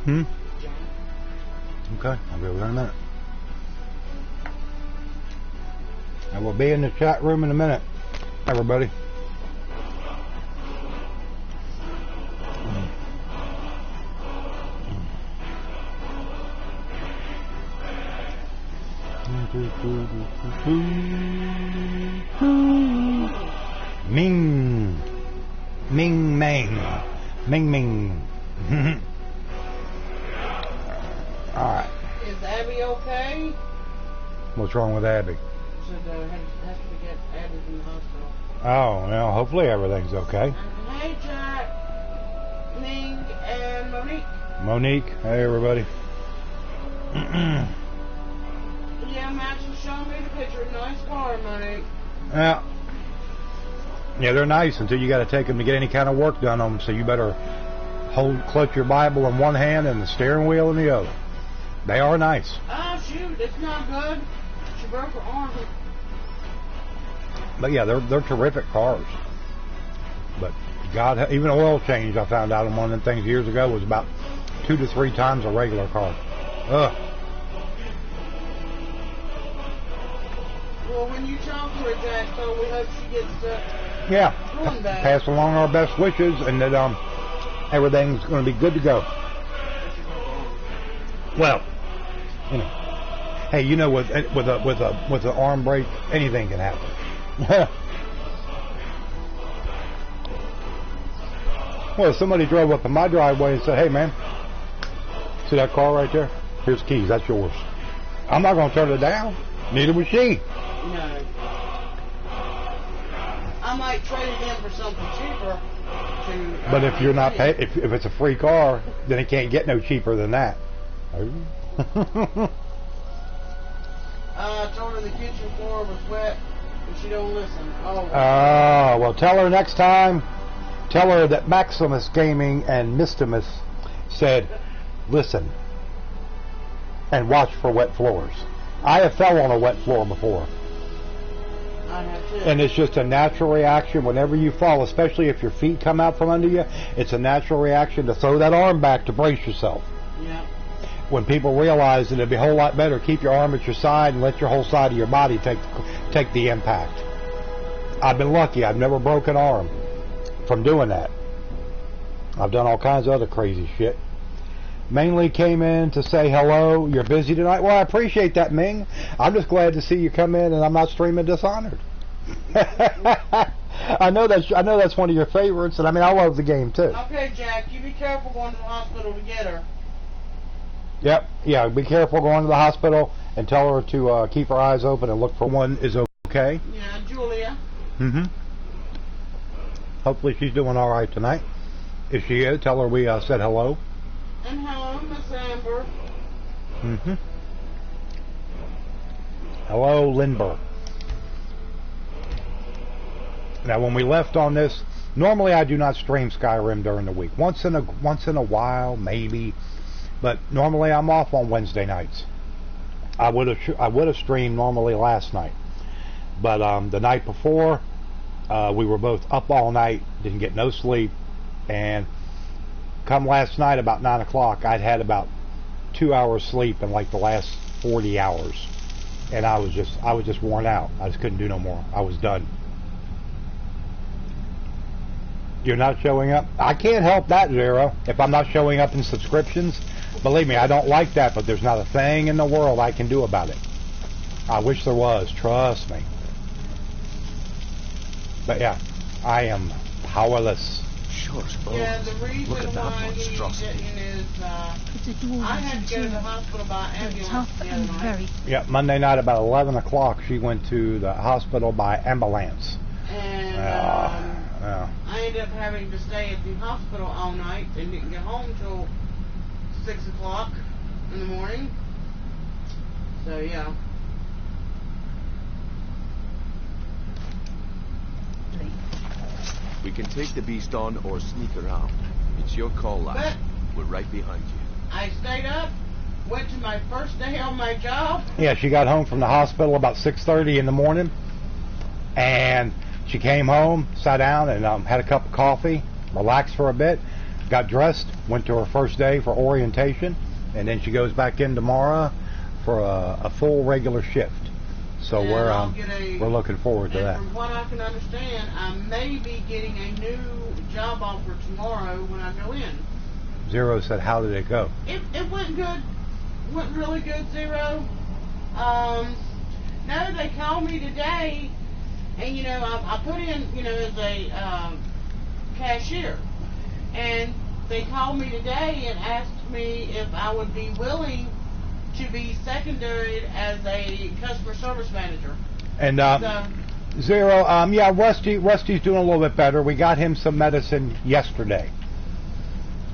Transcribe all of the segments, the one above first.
Hmm? Okay, I'll be over there in a minute. I will be in the chat room in a minute, everybody. Ming. Ming Mang. Ming Ming. Alright. Is Abby okay? What's wrong with Abby? She said has to get Abby from the hospital. Oh, well, hopefully everything's okay. Hey, Jack, Ming, and Monique. Monique, hey everybody. Yeah, Max was showing me the picture. Nice car, Monique. Yeah. Yeah, they're nice until you got to take them to get any kind of work done on them. So you better clutch your Bible in one hand and the steering wheel in the other. They are nice. Oh shoot, it's not good. She broke her arm. But yeah, they're terrific cars. But God, even oil change, I found out on one of the things years ago was about 2 to 3 times a regular car. Ugh. Well, when you talk to her, Jack, so we hope she gets going back. Pass along our best wishes, and that everything's going to be good to go. Well, you know, hey, you know, with an arm break, anything can happen. Well, somebody drove up in my driveway and said, "Hey, man, see that car right there? Here's the keys. That's yours." I'm not going to turn it down. Neither was she. No. I might trade it in for something cheaper. But if you're not pay, if it's a free car, then it can't get no cheaper than that. I told her the kitchen floor was wet, and she don't listen. Oh. Well, tell her next time. Tell her that Maximus Gaming and Maximus said, "Listen and watch for wet floors." I have fell on a wet floor before. I have too. And it's just a natural reaction whenever you fall, especially if your feet come out from under you. It's a natural reaction to throw that arm back to brace yourself. Yeah. When people realize that it'd be a whole lot better, keep your arm at your side and let your whole side of your body take the impact. I've been lucky. I've never broken an arm from doing that. I've done all kinds of other crazy shit. Mainly came in to say hello. You're busy tonight. Well, I appreciate that, Ming. I'm just glad to see you come in, and I'm not streaming Dishonored. I know that's one of your favorites, and I mean I love the game too. Okay, Jack, you be careful going to the hospital to get her. Yep. Yeah. Be careful going to the hospital, and tell her to keep her eyes open and look for one is okay. Yeah, Julia. Mm-hmm. Hopefully she's doing all right tonight. If she is, tell her we said hello. And hello, Miss Amber. Mm-hmm. Hello, Lindbergh. Now, when we left on this, normally I do not stream Skyrim during the week. Once in a while, maybe, but normally I'm off on Wednesday nights. I would have streamed normally last night, but the night before, we were both up all night, didn't get no sleep, and come last night about 9 o'clock, I'd had about 2 hours sleep in like the last 40 hours, and I was just worn out. I just couldn't do no more. I was done. You're not showing up? I can't help that, Zero. If I'm not showing up in subscriptions, believe me, I don't like that, but there's not a thing in the world I can do about it. I wish there was. Trust me. But yeah, I am powerless. Yeah, the reason why he didn't is I had to go to the hospital by ambulance the other night. Yeah, Monday night about 11 o'clock she went to the hospital by ambulance. And I ended up having to stay at the hospital all night and didn't get home till 6 o'clock in the morning. So yeah. We can take the beast on or sneak around. It's your call, lad. We're right behind you. I stayed up, went to my first day on my job. Yeah, she got home from the hospital about 6:30 in the morning, and she came home, sat down, and had a cup of coffee, relaxed for a bit. got dressed, went to her first day for orientation, and then she goes back in tomorrow for a full regular shift. So we're looking forward to that. From what I can understand, I may be getting a new job offer tomorrow when I go in. Zero said, how did it go? It went good. Went really good, Zero. No, they called me today, and I put in, as a cashier, and they called me today and asked me if I would be willing to be secondary as a customer service manager. And Zero, yeah, Rusty's doing a little bit better. We got him some medicine yesterday,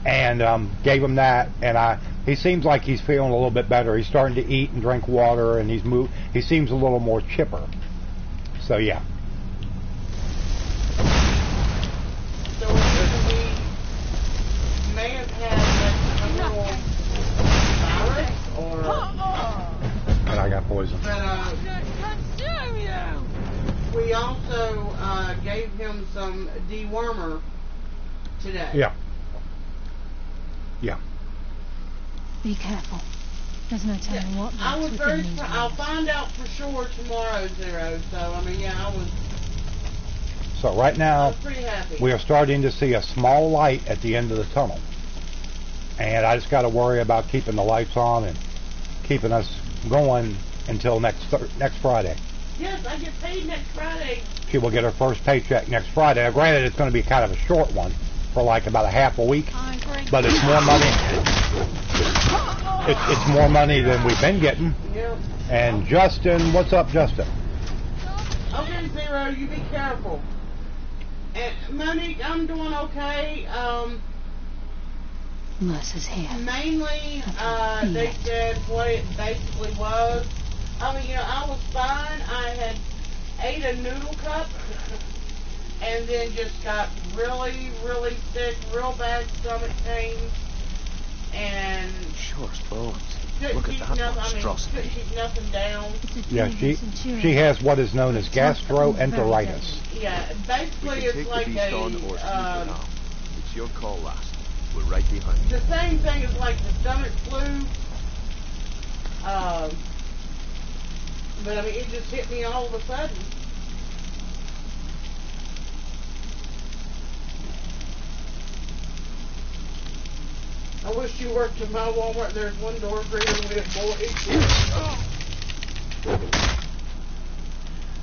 and gave him that, and he seems like he's feeling a little bit better. He's starting to eat and drink water, and he seems a little more chipper. So yeah. So we may have had a little virus, or and I got poison. But we also gave him some dewormer today. Yeah. Yeah. Be careful. There's no telling what. I was I'll find out for sure tomorrow, Zero. So I mean, yeah, I was. So right now, pretty happy. We are starting to see a small light at the end of the tunnel, and I just got to worry about keeping the lights on and keeping us going until next Friday. Yes, I get paid next Friday. She will get her first paycheck next Friday. Now, granted, it's going to be kind of a short one for like about a half a week, but it's more money. It's more money than we've been getting. Yep. And Justin, what's up, Justin? Okay, Zero, you be careful. And Monique, I'm doing okay. Mercer's here. Mainly, they said what it basically was. I mean, I was fine. I had ate a noodle cup and then just got really, really sick, real bad stomach pains, and Sure, bones. couldn't Look at keep that monstrosity. couldn't keep nothing down. Yeah, she has what is known as gastroenteritis. Yeah, basically We can it's take like the beast on or sneak it a out. It's your call, lass. We're right behind you. the same thing as like the stomach flu. But I mean, it just hit me all of a sudden. I wish you worked at my Walmart. There's one door greater with boys.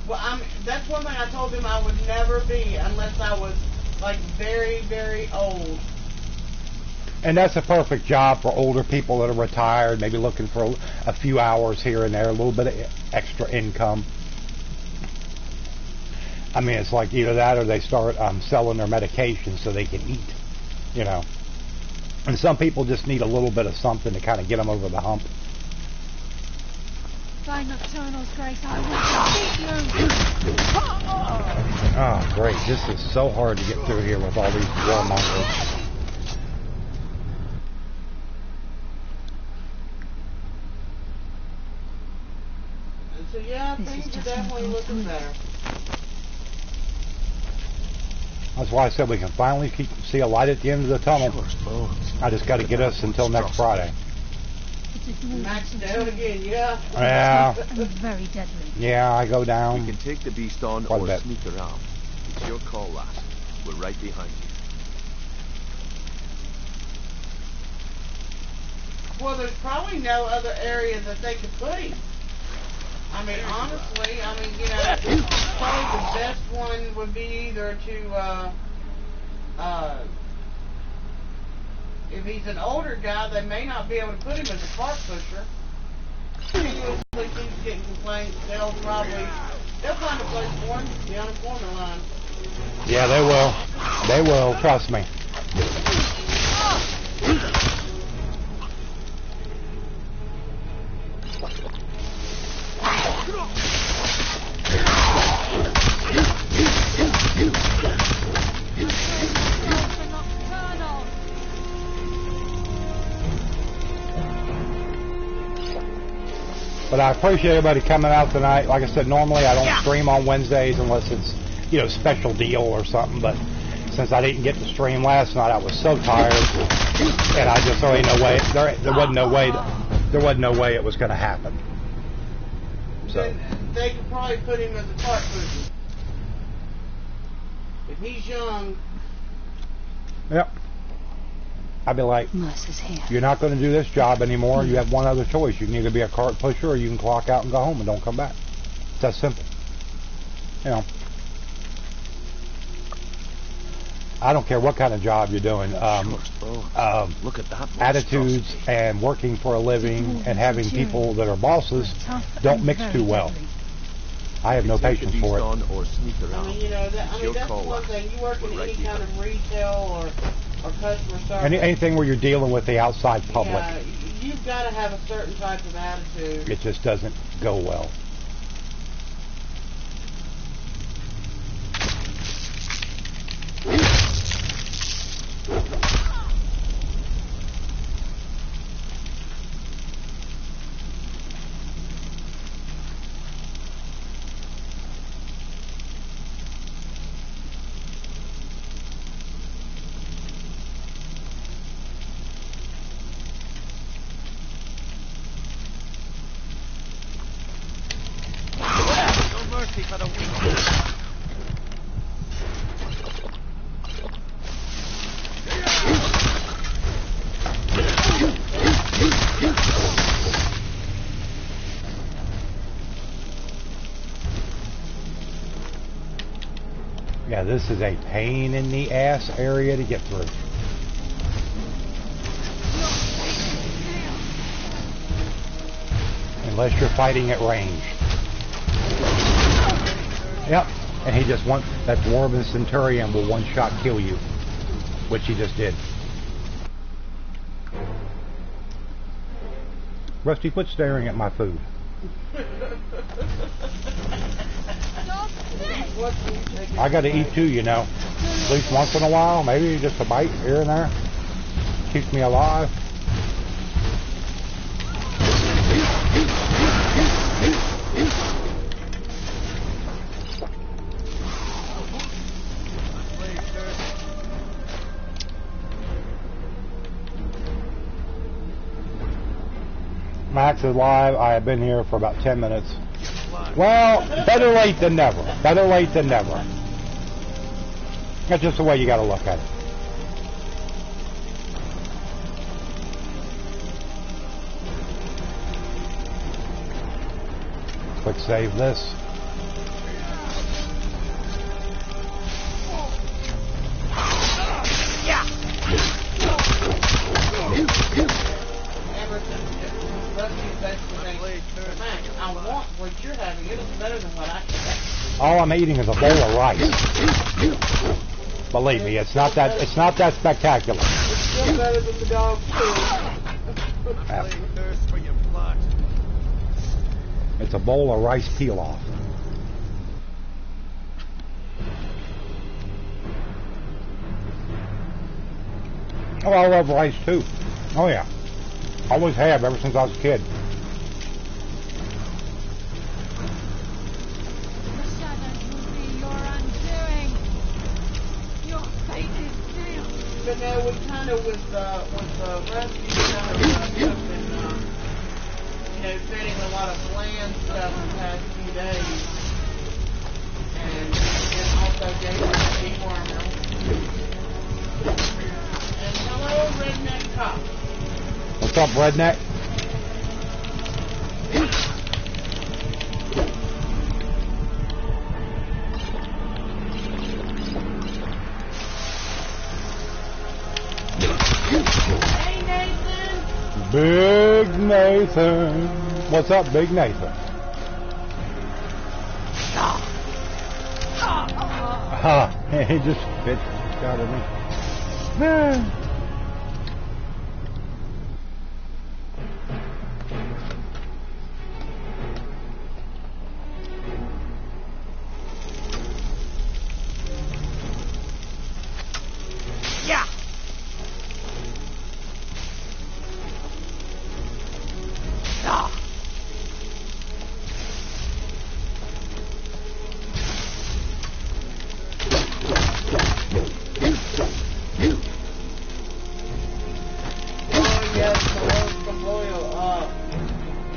Well, that's one thing I told them I would never be unless I was like very, very old. And that's a perfect job for older people that are retired, maybe looking for a few hours here and there, a little bit of extra income. I mean, it's like either that or they start selling their medication so they can eat, And some people just need a little bit of something to kind of get them over the hump. By Nocturnal's grace, I will defeat you. Oh, great. This is so hard to get through here with all these warmongers. So yeah, things are definitely looking better. That's why I said we can finally see a light at the end of the tunnel. Sure, I just got to get us until next Friday. Maxed out again, yeah. Yeah. And very deadly. Yeah, I go down. We can take the beast on Quite a or bit. sneak around. It's your call, lass. We're right behind you. Well, there's probably no other area that they could put him. I mean, honestly, probably the best one would be either to, if he's an older guy, they may not be able to put him as a cart pusher. Continuously keeps getting complaints. They'll find a place for him, the unemployment line. Yeah, they will. They will, trust me. But I appreciate everybody coming out tonight. Like I said, normally I don't stream on Wednesdays unless it's, special deal or something. But since I didn't get to stream last night, I was so tired, and I just there ain't no way there wasn't no way it was going to happen. So they could probably put him as a cart pusher. If he's young. Yep. I'd be like, Mercer's here. you're not going to do this job anymore. You have one other choice. You can either be a cart pusher or you can clock out and go home and don't come back. It's that simple. You know. I don't care what kind of job you're doing. Look at that Attitudes and working for a living and having people that are bosses don't mix too well. I have no patience for it. I mean, you know, that's one thing. You work in any kind of retail or customer service. Anything where you're dealing with the outside public. Yeah, you've got to have a certain type of attitude. It just doesn't go well. Yeah, this is a pain in the ass area to get through. Unless you're fighting at range. Yep, and he just that dwarven centurion will one-shot kill you, which he just did. Rusty, quit staring at my food. I gotta eat too, you know. At least once in a while, maybe just a bite here and there. Keeps me alive. Max is live. I have been here for about 10 minutes. Well, better late than never. Better late than never. That's just the way you got to look at it. Quick save this. I want what you're having. It is better than what I can. All I'm eating is a bowl of rice. Believe me, it's not that spectacular. It's still better than the dog food. It's a bowl of rice peel-off. Oh, I love rice too. Oh yeah. Always have, ever since I was a kid. But now we kind of with rescue kind of and fitting a lot of bland stuff in the past few days, and also gave us dewormer. And hello, Redneck Cop. What's up, Redneck? Big Nathan. What's up, Big Nathan? Ha! He just bit out of me.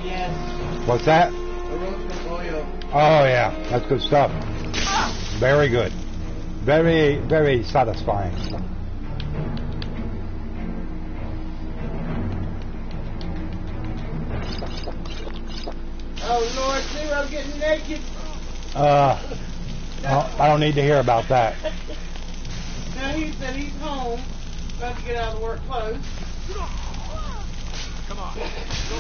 Yes. What's that? The roast pollo. Oh yeah, that's good stuff. Very good. Very, very satisfying. Oh Lord, Zero getting naked. I don't need to hear about that. Now he said he's home, about to get out of the work clothes. Come on. It's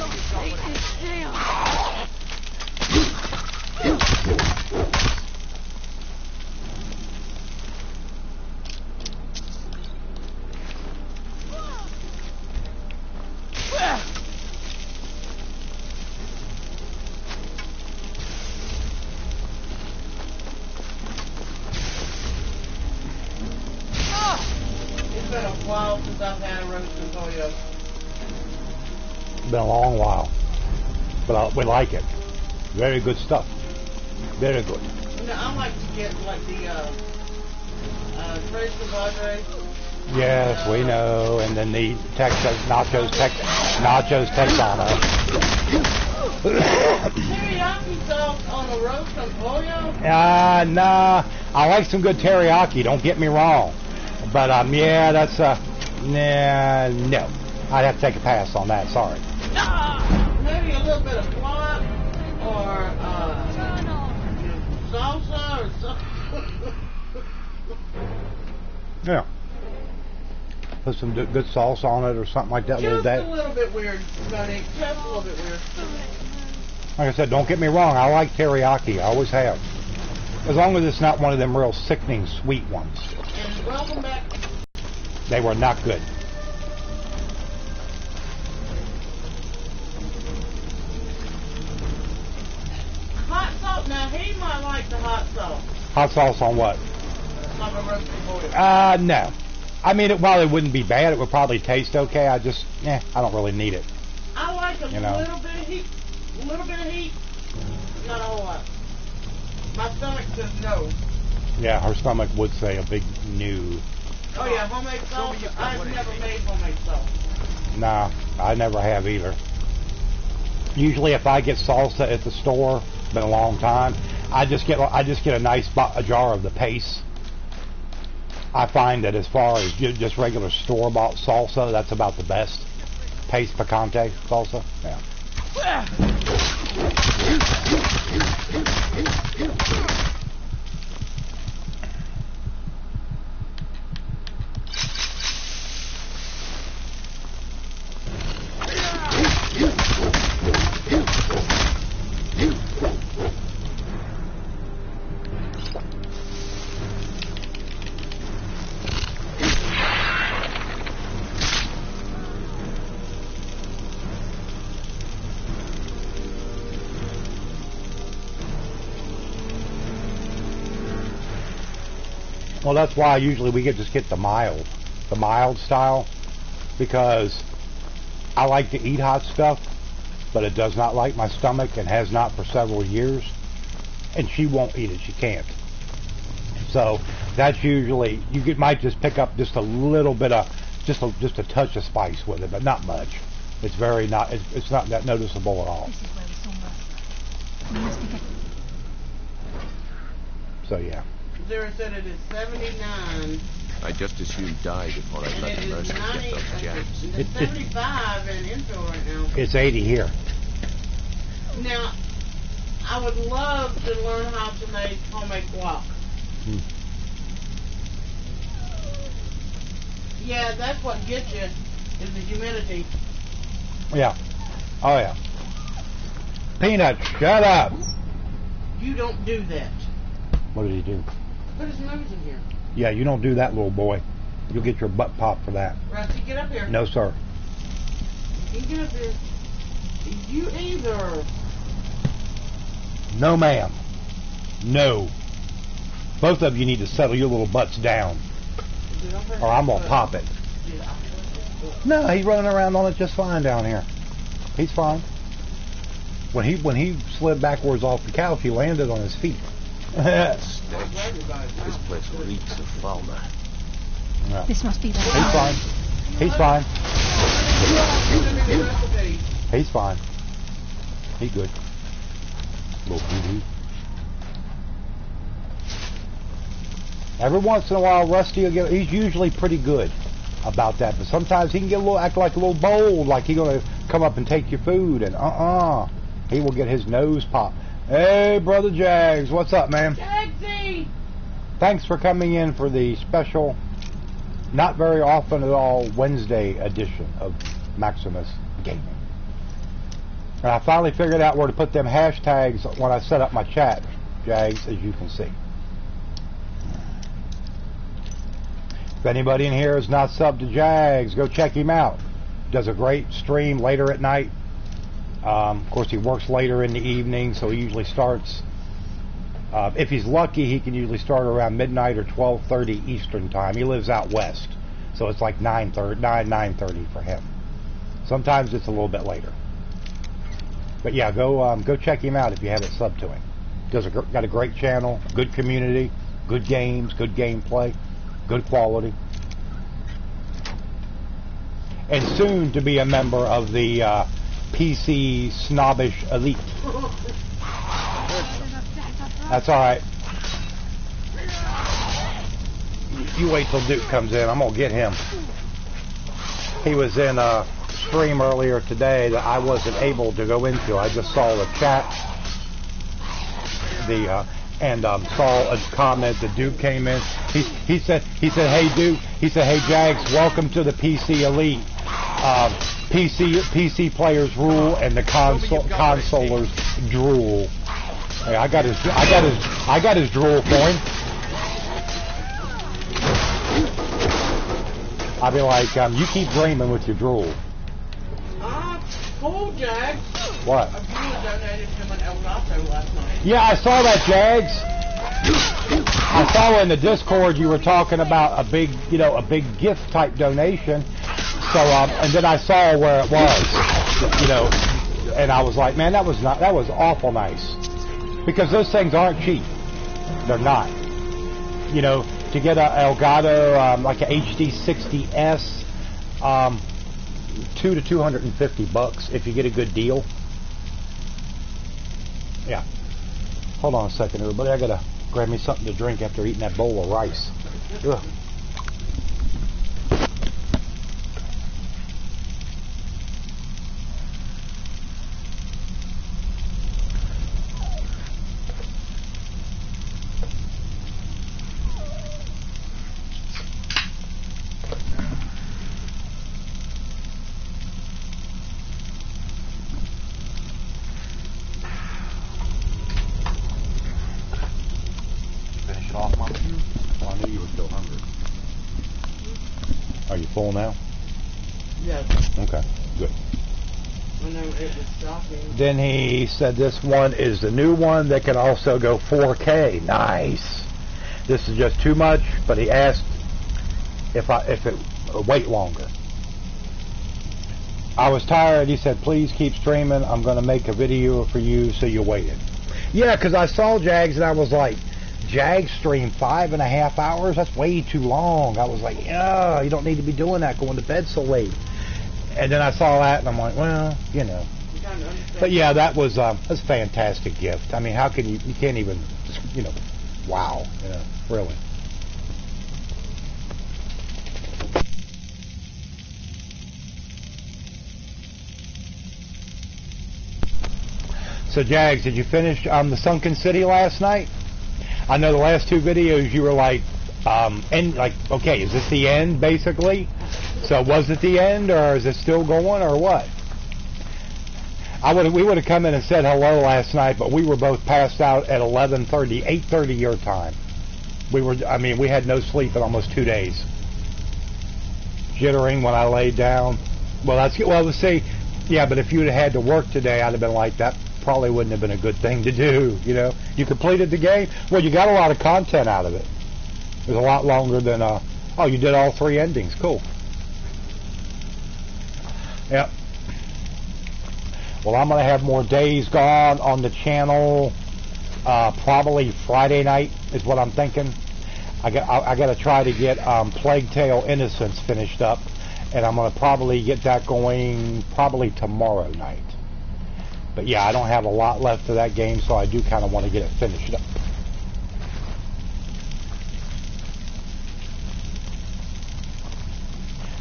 been a while since I've had a roasted pollo. Been a long while, but we like it. Very good stuff. Very good. You know, I like to get like the Tres Padres. Yes, we know. And then the nachos Texana. Teriyaki sauce on a roasted pollo? Nah. I like some good teriyaki. Don't get me wrong. But yeah, that's no. I'd have to take a pass on that. Sorry. Maybe a little bit of guac or salsa or something. Yeah. Put some good salsa on it or something like that. Just a little bit weird, Sonny. Just a little bit weird. Like I said, don't get me wrong. I like teriyaki. I always have. As long as it's not one of them real sickening sweet ones. And welcome back. They were not good. Hot sauce. Now he might like the hot sauce. Hot sauce on what? On a roasted pollo. No. I mean, while it wouldn't be bad, it would probably taste okay. I don't really need it. I like a You know. little bit of heat. A little bit of heat. Not a whole lot. My stomach says no. Yeah, her stomach would say a big no. Oh yeah, homemade sauce. I've never made homemade sauce. Nah, I never have either. Usually, if I get salsa at the store, been a long time, I just get a nice a jar of the paste. I find that as far as just regular store-bought salsa, that's about the best. Paste picante salsa. Yeah. Well, that's why usually we just get the mild style, because I like to eat hot stuff, but it does not like my stomach and has not for several years, and she won't eat it. She can't. So that's usually, might just pick up just a little bit of, just a touch of spice with it, but not much. It's it's not that noticeable at all. This is where we saw Mercer. We must be getting... So yeah. Zero said it is 79. I just as soon die before I And let it the is Mercer 90. get those jabs. It's 75 in info right now. It's 80 here. Now, I would love to learn how to make homemade guac. Hmm. Yeah, that's what gets you, is the humidity. Yeah. Oh yeah. Peanut, shut up. You don't do that. What did he do? Put his nose in here. Yeah, you don't do that, little boy. You'll get your butt popped for that. Rusty, get up here. No, sir. You get up here. You either. No, ma'am. No. Both of you need to settle your little butts down, or I'm gonna pop it. No, he's running around on it just fine down here. He's fine. When he slid backwards off the couch, he landed on his feet. This place reeks of fauna. No. This must be the... He's fine. He's fine. He's fine. He good. Little doo-doo. Every once in a while, Rusty will get. He's usually pretty good about that, but sometimes he can get a little, act like a little bold, like he's gonna come up and take your food, and he will get his nose popped. Hey, brother Jags, what's up, man? Jagsy! Thanks for coming in for the special, not very often at all, Wednesday edition of Maximus Gaming. And I finally figured out where to put them hashtags when I set up my chat, Jags, as you can see. If anybody in here is not subbed to Jags, go check him out. Does a great stream later at night. Of course, he works later in the evening, so he usually starts. If he's lucky, he can usually start around midnight or 12:30 Eastern time. He lives out west, so it's like 9:30 for him. Sometimes it's a little bit later. But yeah, go check him out if you haven't subbed to him. Got a great channel, good community, good games, good gameplay, good quality, and soon to be a member of the PC snobbish elite. That's all right. You wait till Duke comes in. I'm gonna get him. He was in a stream earlier today that I wasn't able to go into. I just saw the chat, and saw a comment that Duke came in. He said, hey Duke. He said, hey Jags, welcome to the PC elite. PC players rule and the consolers drool. Hey, I got his drool for him. I'll be like, you keep dreaming with your drool. Cool, Jags. What? A viewer donated him an El Gato last night. Yeah, I saw that, Jags. I saw in the Discord you were talking about a big gift type donation. So, and then I saw where it was, and I was like, man, that was awful nice, because those things aren't cheap. They're not. To get a Elgato like a HD 60S, $200 to $250 if you get a good deal. Yeah. Hold on a second, everybody. I gotta grab me something to drink after eating that bowl of rice. Ugh. Full now? Yes. Okay, good. I know it was shocking. Then he said this one is the new one that can also go 4K. Nice. This is just too much, but he asked if it wait longer. I was tired. He said, please keep streaming. I'm going to make a video for you so you waited. Yeah, because I saw Jags and I was like, Jag stream 5.5 hours? That's way too long. I was like, yeah, you don't need to be doing that, going to bed so late. And then I saw that, and I'm like, well, But yeah, that was a fantastic gift. I mean, how can you can't even, wow, really. So, Jags, did you finish the Sunken City last night? I know the last two videos you were like, okay, is this the end, basically? So was it the end, or is it still going, or what? We would have come in and said hello last night, but we were both passed out at 11:30, 8:30 your time. We had no sleep in almost 2 days. Jittering when I laid down. Let's see. Yeah, but if you'd have had to work today, I'd have been like that. Probably wouldn't have been a good thing to do, You completed the game? Well, you got a lot of content out of it. It was a lot longer than, you did all 3 endings. Cool. Yep. Well, I'm going to have more Days Gone on the channel, probably Friday night is what I'm thinking. I got to try to get Plague Tale Innocence finished up, and I'm going to probably get that going probably tomorrow night. But yeah, I don't have a lot left of that game, so I do kind of want to get it finished up.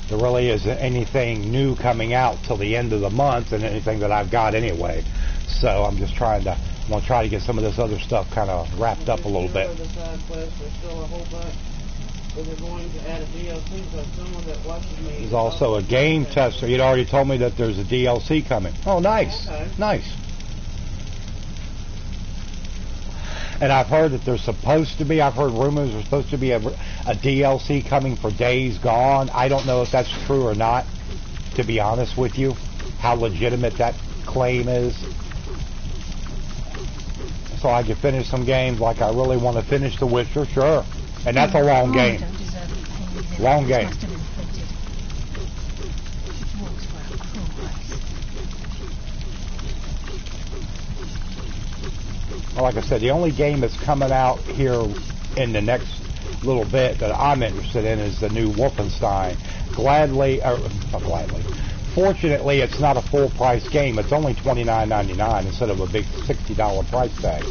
There really isn't anything new coming out till the end of the month, and anything that I've got anyway. So I'm just trying to, I'm gonna try to get some of this other stuff kind of wrapped up a little bit. The side quests, there's still a whole bunch. But they're going to add a DLC, so someone that watches me. There's also a game tester. He'd already told me that there's a DLC coming. Oh, nice, nice. And I've heard that there's supposed to be, I've heard rumors there's supposed to be a DLC coming for Days Gone. I don't know if that's true or not, to be honest with you, how legitimate that claim is. So I can finish some games like I really want to finish The Witcher, sure. And that's a long game. Long game. Well, like I said, the only game that's coming out here in the next little bit that I'm interested in is the new Wolfenstein. Fortunately, it's not a full price game. It's only $29.99 instead of a big $60 price tag.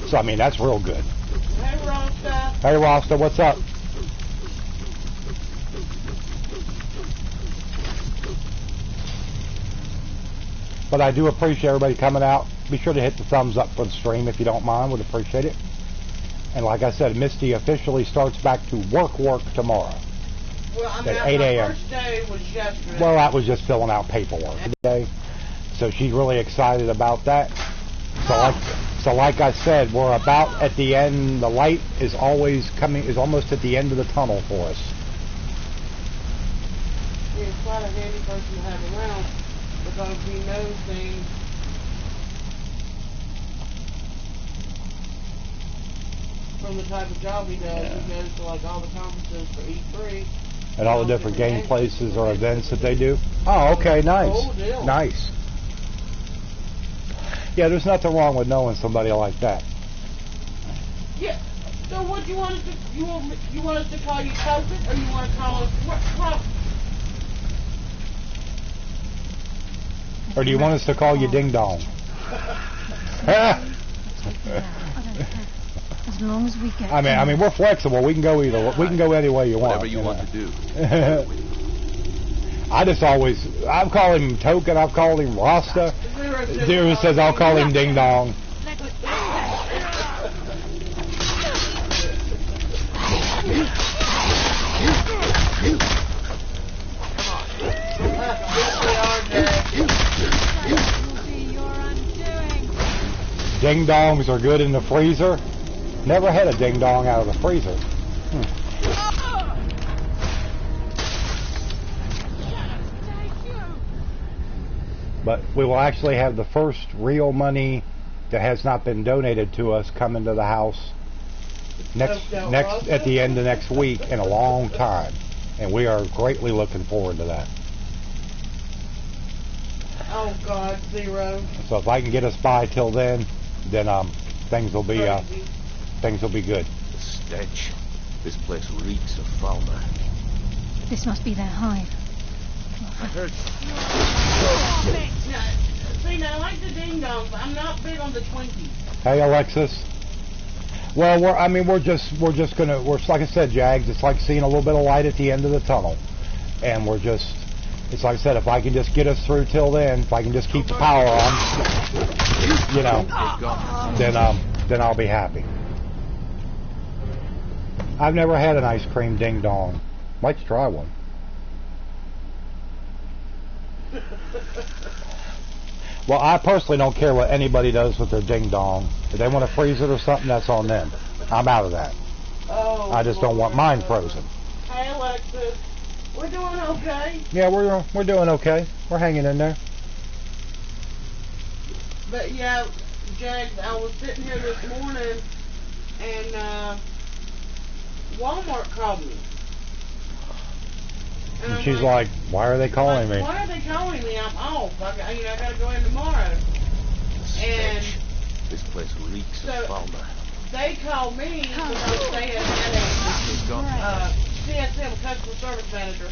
So, I mean, that's real good. Hey, Rasta. Hey, Rasta, what's up? But I do appreciate everybody coming out. Be sure to hit the thumbs up for the stream if you don't mind. Would appreciate it. And like I said, Misty officially starts back to work tomorrow. Well, I mean, at 8 a.m. My first day was yesterday. Well, that was just filling out paperwork today. So she's really excited about that. So like I said, we're about at the end. The light is almost at the end of the tunnel for us. He's quite a handy person to have around because he knows things. From the type of job he does, he goes to like all the conferences for E3. And all the different game places or events that they do. Oh, okay, nice. Nice. Yeah, there's nothing wrong with knowing somebody like that. Yeah. So what do you want us to you want us to call you Token, or you want to call us what? Or do you want us to call you Ding Dong? As long as we get. I mean, we're flexible. We can go either. We can go any way you want. Whatever you want to do. I've called him Token. I've called him Rasta. Zero says I'll call him Ding Dong. Ding dongs are good in the freezer. Never had a ding dong out of the freezer. But we will actually have the first real money that has not been donated to us come into the house at the end of next week in a long time, and we are greatly looking forward to that. Oh God, Zero. So if I can get us by till then things will be good. The stench. This place reeks of fauna. This must be their hive. I heard. Now, I like the ding dongs, but I'm not big on the Twinkies. Hey, Alexis. Well, we're just gonna, like I said, Jags, it's like seeing a little bit of light at the end of the tunnel, and it's like I said, if I can just get us through till then, if I can just keep the power on, then I'll be happy. I've never had an ice cream ding dong. Might try one. Well, I personally don't care what anybody does with their ding dong. If they want to freeze it or something, that's on them. I'm out of that. Oh, I just don't want mine frozen. Hey, Alexis. We're doing okay. Yeah, we're doing okay. We're hanging in there. But yeah, Jags, I was sitting here this morning and Walmart called me. And she's like, why are they calling me? Why are they calling me? I'm off. I got to go in tomorrow. And this place reeks of fauna. They called me because they had a CSM, customer service manager.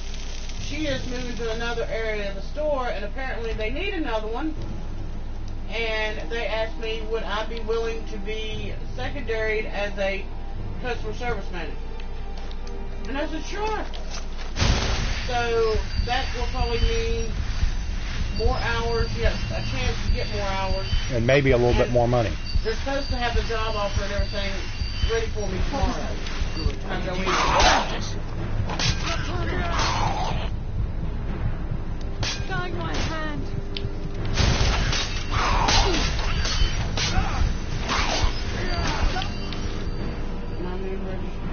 She is moving to another area of the store, and apparently they need another one. and they asked me would I be willing to be secondaried as a customer service manager. And I said, sure. So that will probably mean more hours, yes, a chance to get more hours. And maybe a little bit more money. They're supposed to have the job offer and everything ready for me tomorrow. And I'm going Guide my hand. My name registered.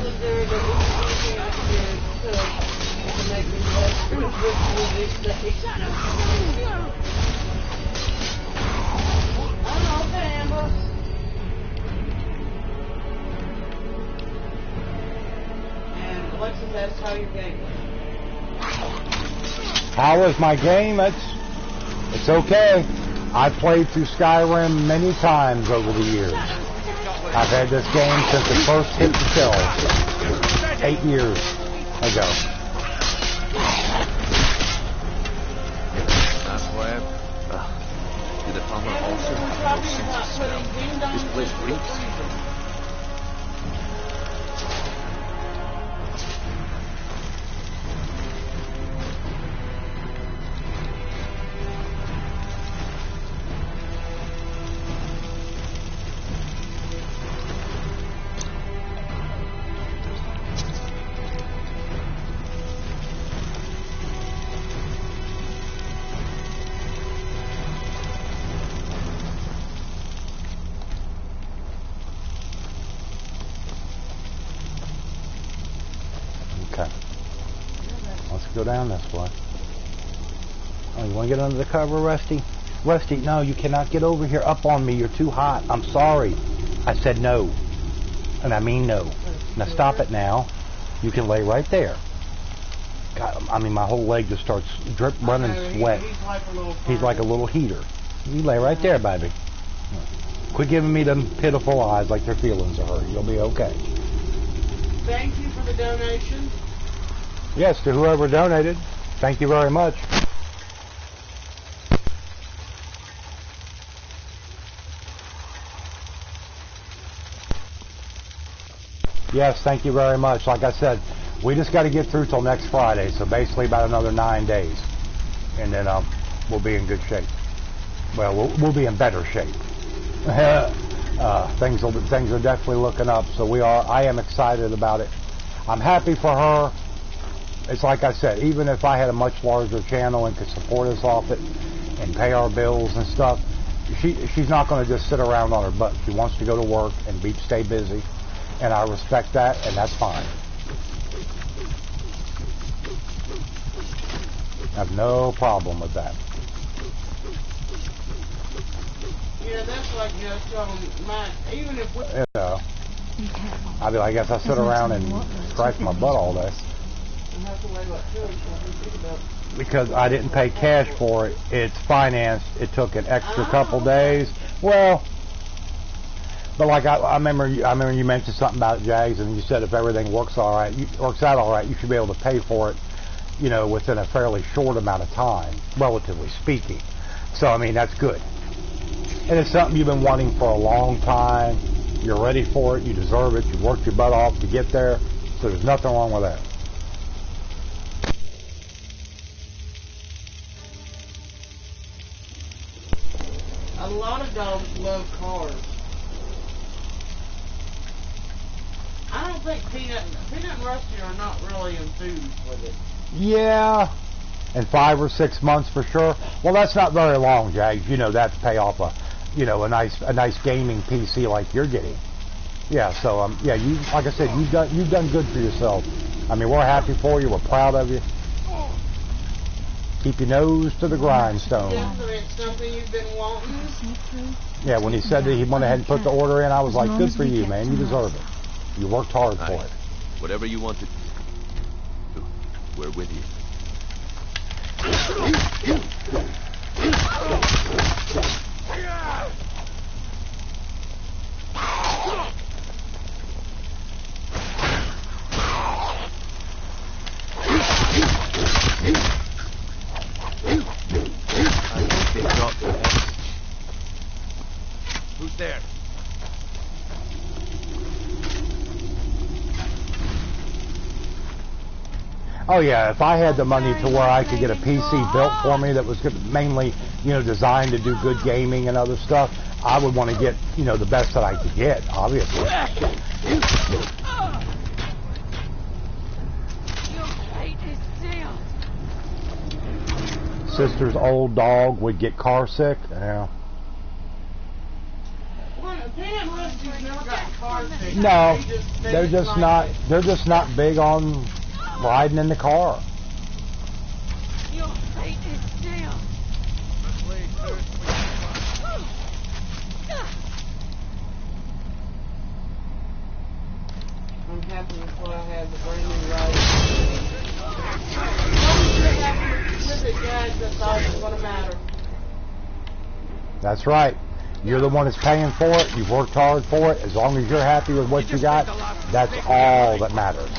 Was there that anything I did to make me less with this day? I'm okay, Amber. And Alexis asked how your game was. How was my game? It's okay. I've played through Skyrim many times over the years. I've had this game since it first hit the shelves 8 years ago. That's where did the farmer also have no sense of smell? This place reeks. Okay. Let's go down this way. Oh, you want to get under the cover, Rusty? Rusty, no, you cannot get over here up on me. You're too hot. I'm sorry. I said no. And I mean no. Now stop it now. You can lay right there. God, I mean, my whole leg just starts running sweat. He's like a little heater. You lay right there, baby. Quit giving me them pitiful eyes like their feelings are hurt. You'll be okay. Thank you for the donation. Yes, to whoever donated. Thank you very much. Yes, thank you very much. Like I said, we just got to get through till next Friday, so basically about another 9 days, and then we'll be in good shape. Well, we'll be in better shape. Things are definitely looking up, so I am excited about it. I'm happy for her. It's like I said, even if I had a much larger channel and could support us off it and pay our bills and stuff, she's not going to just sit around on her butt. She wants to go to work and stay busy, and I respect that, and that's fine. I have no problem with that. Yeah, that's like even if we... You know, I'd be like, I guess I sit around and scratch my butt all day. Because I didn't pay cash for it. It's financed. It took an extra couple days. Well, but like I remember you mentioned something about Jags, and you said if everything works out all right, you should be able to pay for it, you know, within a fairly short amount of time, relatively speaking. So I mean, that's good. And it's something you've been wanting for a long time. You're ready for it. You deserve it. You worked your butt off to get there. So there's nothing wrong with that. A lot of dogs love cars. I don't think Peanut and Rusty are not really enthused with it. Yeah, in 5 or 6 months for sure. Well, that's not very long, Jags. You know that to pay off a nice gaming PC like you're getting. Yeah, so yeah, you like I said, you've done good for yourself. I mean, we're happy for you. We're proud of you. Keep your nose to the grindstone. Definitely, it's something you've been wanting. Yeah, when he said that he went ahead and put the order in, I was like, good for you, man. You deserve it. You worked hard for it. Whatever you want to do, we're with you. Oh yeah, if I had the money to where I could get a PC built for me that was good, mainly, designed to do good gaming and other stuff, I would want to get, the best that I could get, obviously. Your fate is sealed. Sister's old dog would get car sick. Yeah. Well, Peanut and Rusty's never got car sick. No, They they're just not. They're just not big on riding in the car. Your fate is sealed. I'm happy with what I have, the brand new ride. With it, guys, that's all that's going to matter. That's right. You're the one that's paying for it. You've worked hard for it. As long as you're happy with what you got, that's all that matters.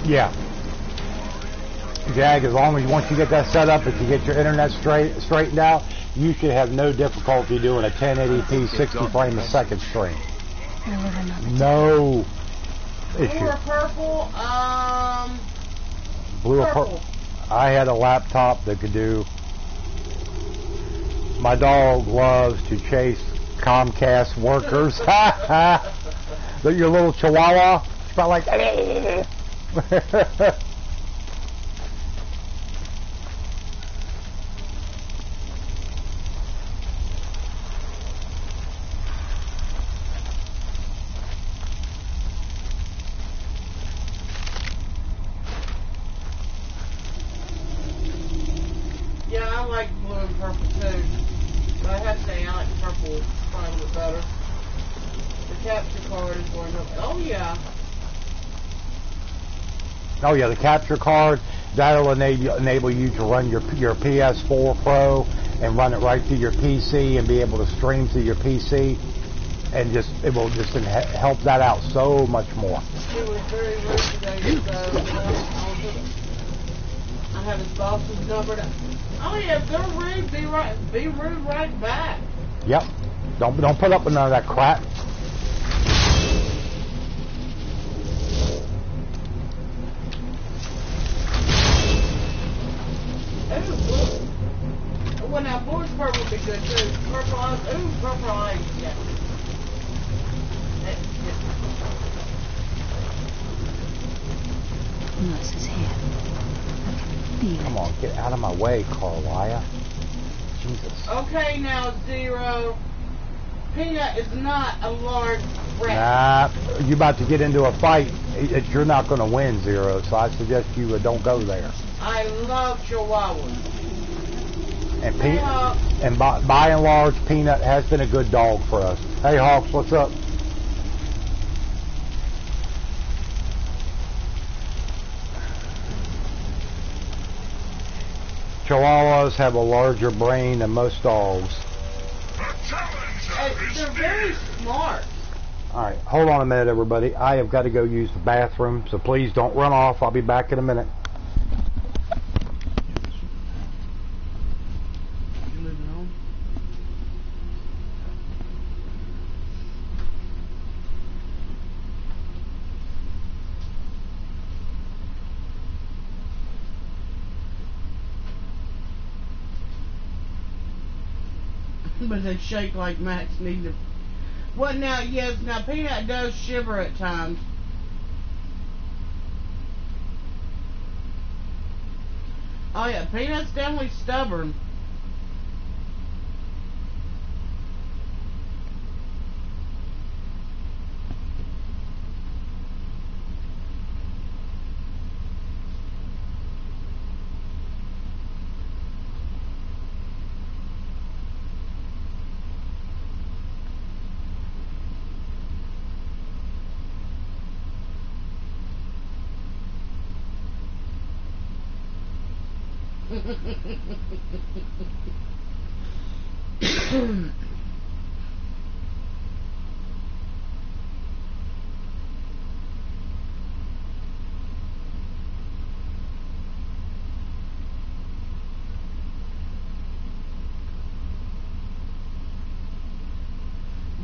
Yeah. Jag, as long as once you get that set up, if you get your internet straightened out, you should have no difficulty doing a 1080p 60 frame a second stream. No issue. Blue or purple? Blue or purple. I had a laptop that could do. My dog loves to chase Comcast workers. Your little chihuahua, it's about like. Yeah, I like blue and purple too. But I have to say, I like purple quite a bit better. The capture card is going up. Oh, yeah. Oh yeah, the capture card, that'll enable you to run your PS4 Pro and run it right through your PC and be able to stream through your PC, and it will just help that out so much more. It was very rude today, so I have his boss's number. Oh yeah, if they're rude, be rude right back. Yep. Don't put up with none of that crap. Well, now, Board's purple would be good, too. Purple eyes. Ooh, purple eyes, yeah. Nurse is here. Come on, get out of my way, Carlia. Jesus. Okay, now, Zero. Peanut is not a large rat. Nah, you about to get into a fight. You're not going to win, Zero, so I suggest you don't go there. I love Chihuahuas. And by and large, Peanut has been a good dog for us. Hey, Hawks, what's up? Chihuahuas have a larger brain than most dogs. They're very smart. All right, hold on a minute, everybody. I have got to go use the bathroom, so please don't run off. I'll be back in a minute. But they shake like Max needs to. Well, now, yes, now Peanut does shiver at times. Oh, yeah, Peanut's definitely stubborn.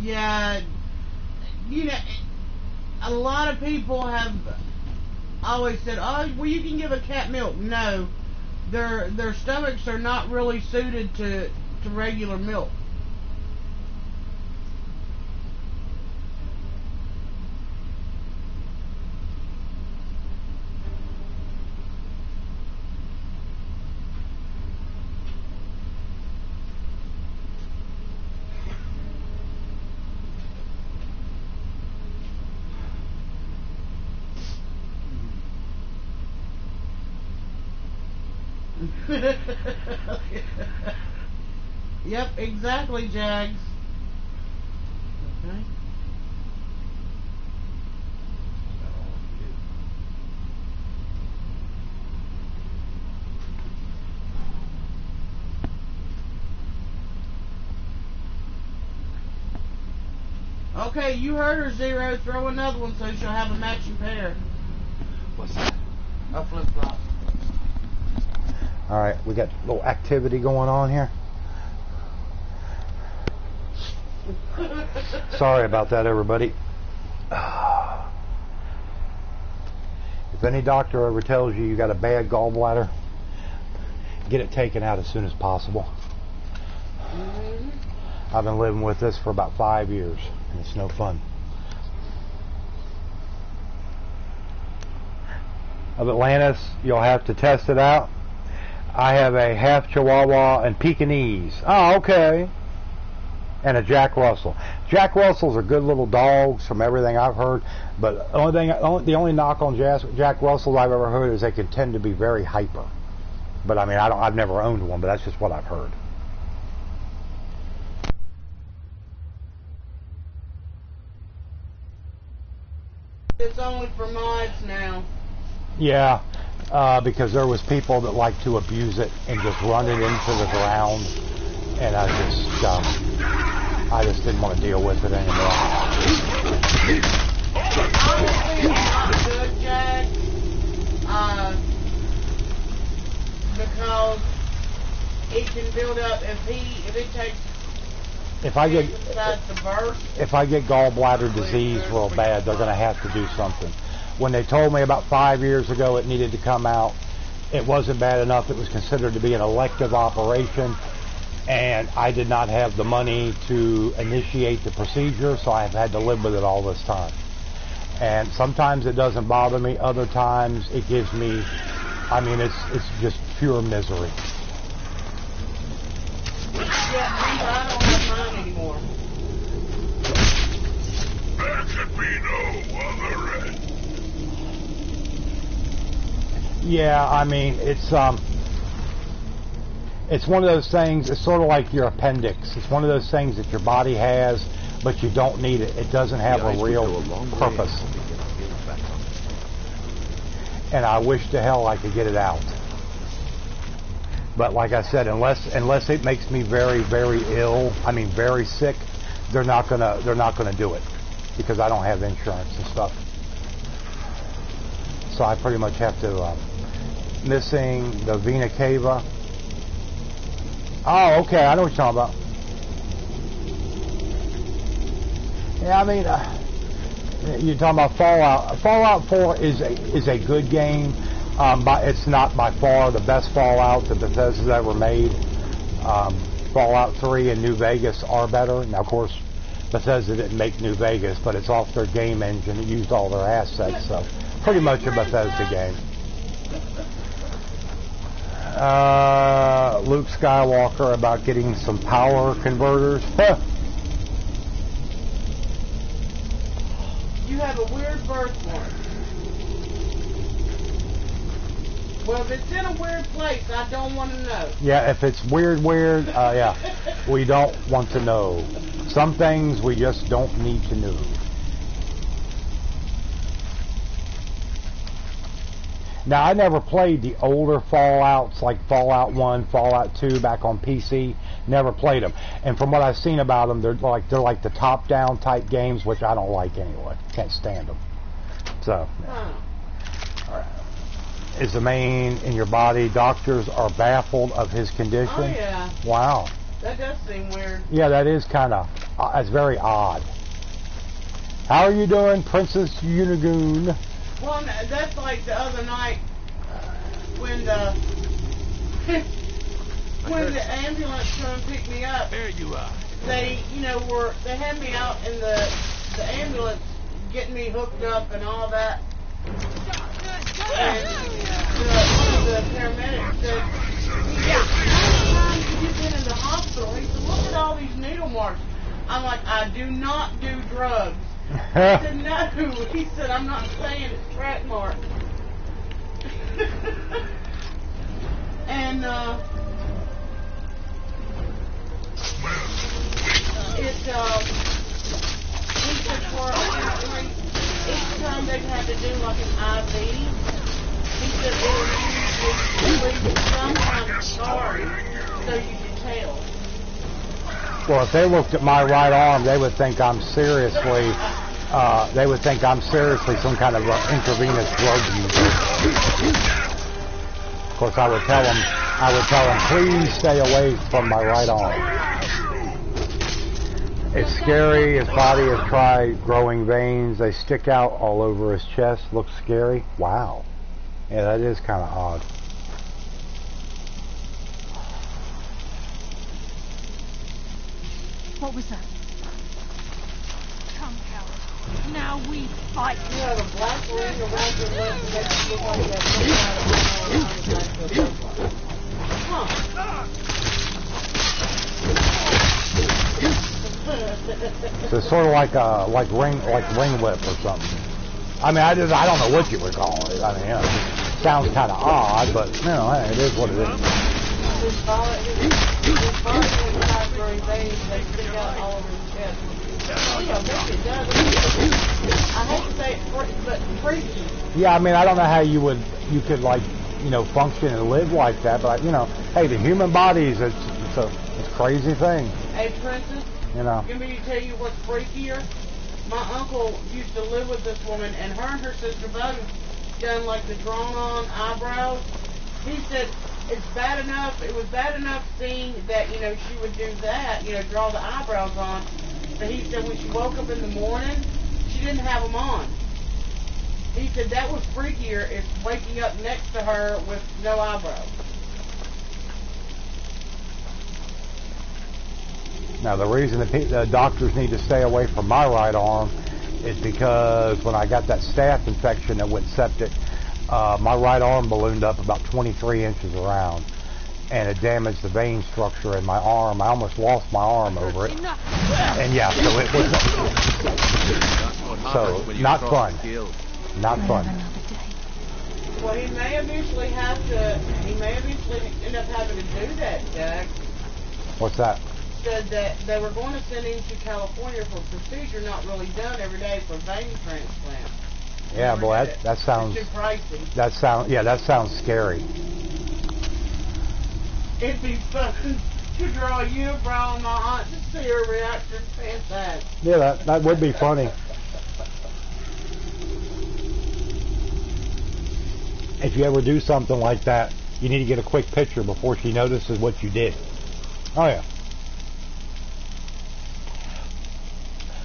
Yeah, you know, a lot of people have always said, "Oh, well, you can give a cat milk." No, their stomachs are not really suited to regular milk. Yep, exactly, Jags. Okay. Okay, you heard her, Zero. Throw another one so she'll have a matching pair. What's that? A flip-flop. All right, we got a little activity going on here. Sorry about that, everybody. If any doctor ever tells you got a bad gallbladder, get it taken out as soon as possible. I've been living with this for about 5 years, and it's no fun. Of Atlantis, you'll have to test it out. I have a half Chihuahua and Pekingese. Oh, okay. And a Jack Russell. Jack Russells are good little dogs from everything I've heard, but the only knock on Jack Russells I've ever heard is they can tend to be very hyper. But I mean, I've never owned one, but that's just what I've heard. It's only for mods now. Yeah, because there was people that like to abuse it and just run it into the ground, and I just didn't want to deal with it anymore. Honestly, it's not good, Jack. Because it can build up if it takes. If I get gallbladder disease real bad, they're going to have to do something. When they told me about 5 years ago it needed to come out, it wasn't bad enough. It was considered to be an elective operation, and I did not have the money to initiate the procedure, so I've had to live with it all this time. And sometimes it doesn't bother me. Other times it gives me, I mean, it's just pure misery. Yeah, I don't have mine anymore. There could be no other end. Yeah, I mean, it's one of those things, it's sort of like your appendix. It's one of those things that your body has, but you don't need it. It doesn't have a real purpose. And I wish to hell I could get it out. But like I said, unless it makes me very, very ill, I mean very sick, they're not gonna do it, because I don't have insurance and stuff. So I pretty much have to missing the vena cava. Oh, okay, I know what you're talking about. Yeah, I mean, you're talking about Fallout. Fallout 4 is a good game, but it's not by far the best Fallout that Bethesda's ever made. Fallout 3 and New Vegas are better. Now, of course, Bethesda didn't make New Vegas, but it's off their game engine. It used all their assets, so pretty much a Bethesda game. Luke Skywalker about getting some power converters. You have a weird birthmark. Well, if it's in a weird place, I don't want to know. Yeah, if it's weird, yeah, we don't want to know. Some things we just don't need to know. Now, I never played the older Fallouts, like Fallout 1, Fallout 2 back on PC. Never played them. And from what I've seen about them, they're like the top-down type games, which I don't like anyway. Can't stand them. So, yeah. All right. Is the main in your body? Doctors are baffled of his condition. Oh, yeah. Wow. That does seem weird. Yeah, that is kind of, it's very odd. How are you doing, Princess Unigoon? Well, that's like the other night when the when the ambulance came and picked me up. There you are. They, they had me out in the ambulance, getting me hooked up and all that. And one of the paramedics said, "Yeah, how many times have you been in the hospital?" He said, "Look at all these needle marks." I'm like, "I do not do drugs." He said, "No." He said, "I'm not saying it's track marks." And he said for apparently each time they've had to do like an IV, he said it was usually sometimes scarring, so you can tell. Well, if they looked at my right arm, they would think I'm seriously some kind of intravenous drug user. Of course, I would tell them, please stay away from my right arm. It's scary. His body has tried growing veins. They stick out all over his chest. Looks scary. Wow. Yeah, that is kind of odd. What was that? Come, coward. Now we fight. You have a black ring around your leg that makes you look like you have So it's sort of like ring whip or something. I mean, I don't know what you would call it. I mean, it sounds kind of odd, but hey, it is what it is. His body has growing veins. They stick out all over his chest. Yeah, I guess it does. I hate to say it, but freaky. Yeah, I mean, I don't know how you could function and live like that, but hey, the human body is it's a crazy thing. Hey, Princess. Let me tell you what's freakier. My uncle used to live with this woman, and her and her sister both done like the drawn-on eyebrows. He said it was bad enough seeing that, she would do that, draw the eyebrows on. But he said when she woke up in the morning, she didn't have them on. He said that was freakier if waking up next to her with no eyebrows. Now, the reason the doctors need to stay away from my right arm is because when I got that staph infection that went septic, my right arm ballooned up about 23 inches around, and it damaged the vein structure in my arm. I almost lost my arm over it. And yeah, so it was not fun. Not fun. Well, he may eventually end up having to do that, Jack. What's that? Said that they were going to send him to California for a procedure not really done every day for vein transplant. Yeah, boy, that sounds too pricey. That sounds scary. It'd be fun to draw a unibrow on my aunt to see her reaction. Fantastic. Yeah, that would be funny. If you ever do something like that, you need to get a quick picture before she notices what you did. Oh yeah.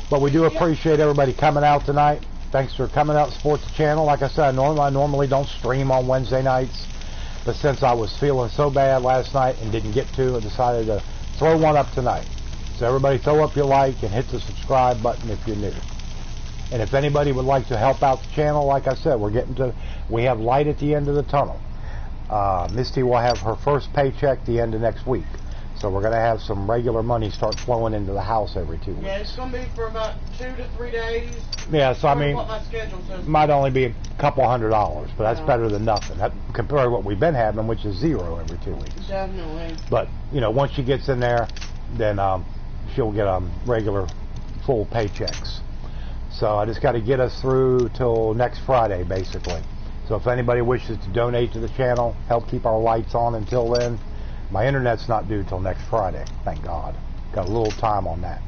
But we do appreciate everybody coming out tonight. Thanks for coming out and support the channel. Like I said, I normally don't stream on Wednesday nights, but since I was feeling so bad last night and didn't get to, I decided to throw one up tonight. So everybody throw up your like and hit the subscribe button if you're new. And if anybody would like to help out the channel, like I said, we have light at the end of the tunnel. Misty will have her first paycheck the end of next week. So we're going to have some regular money start flowing into the house every 2 weeks. Yeah, it's going to be for about 2 to 3 days. Yeah, so I mean, what my schedule says. Might only be a couple $100s, but that's better than nothing. Compared to what we've been having, which is zero every 2 weeks. Definitely. But, once she gets in there, then she'll get regular full paychecks. So I just got to get us through till next Friday, basically. So if anybody wishes to donate to the channel, help keep our lights on until then. My internet's not due till next Friday, thank God. Got a little time on that.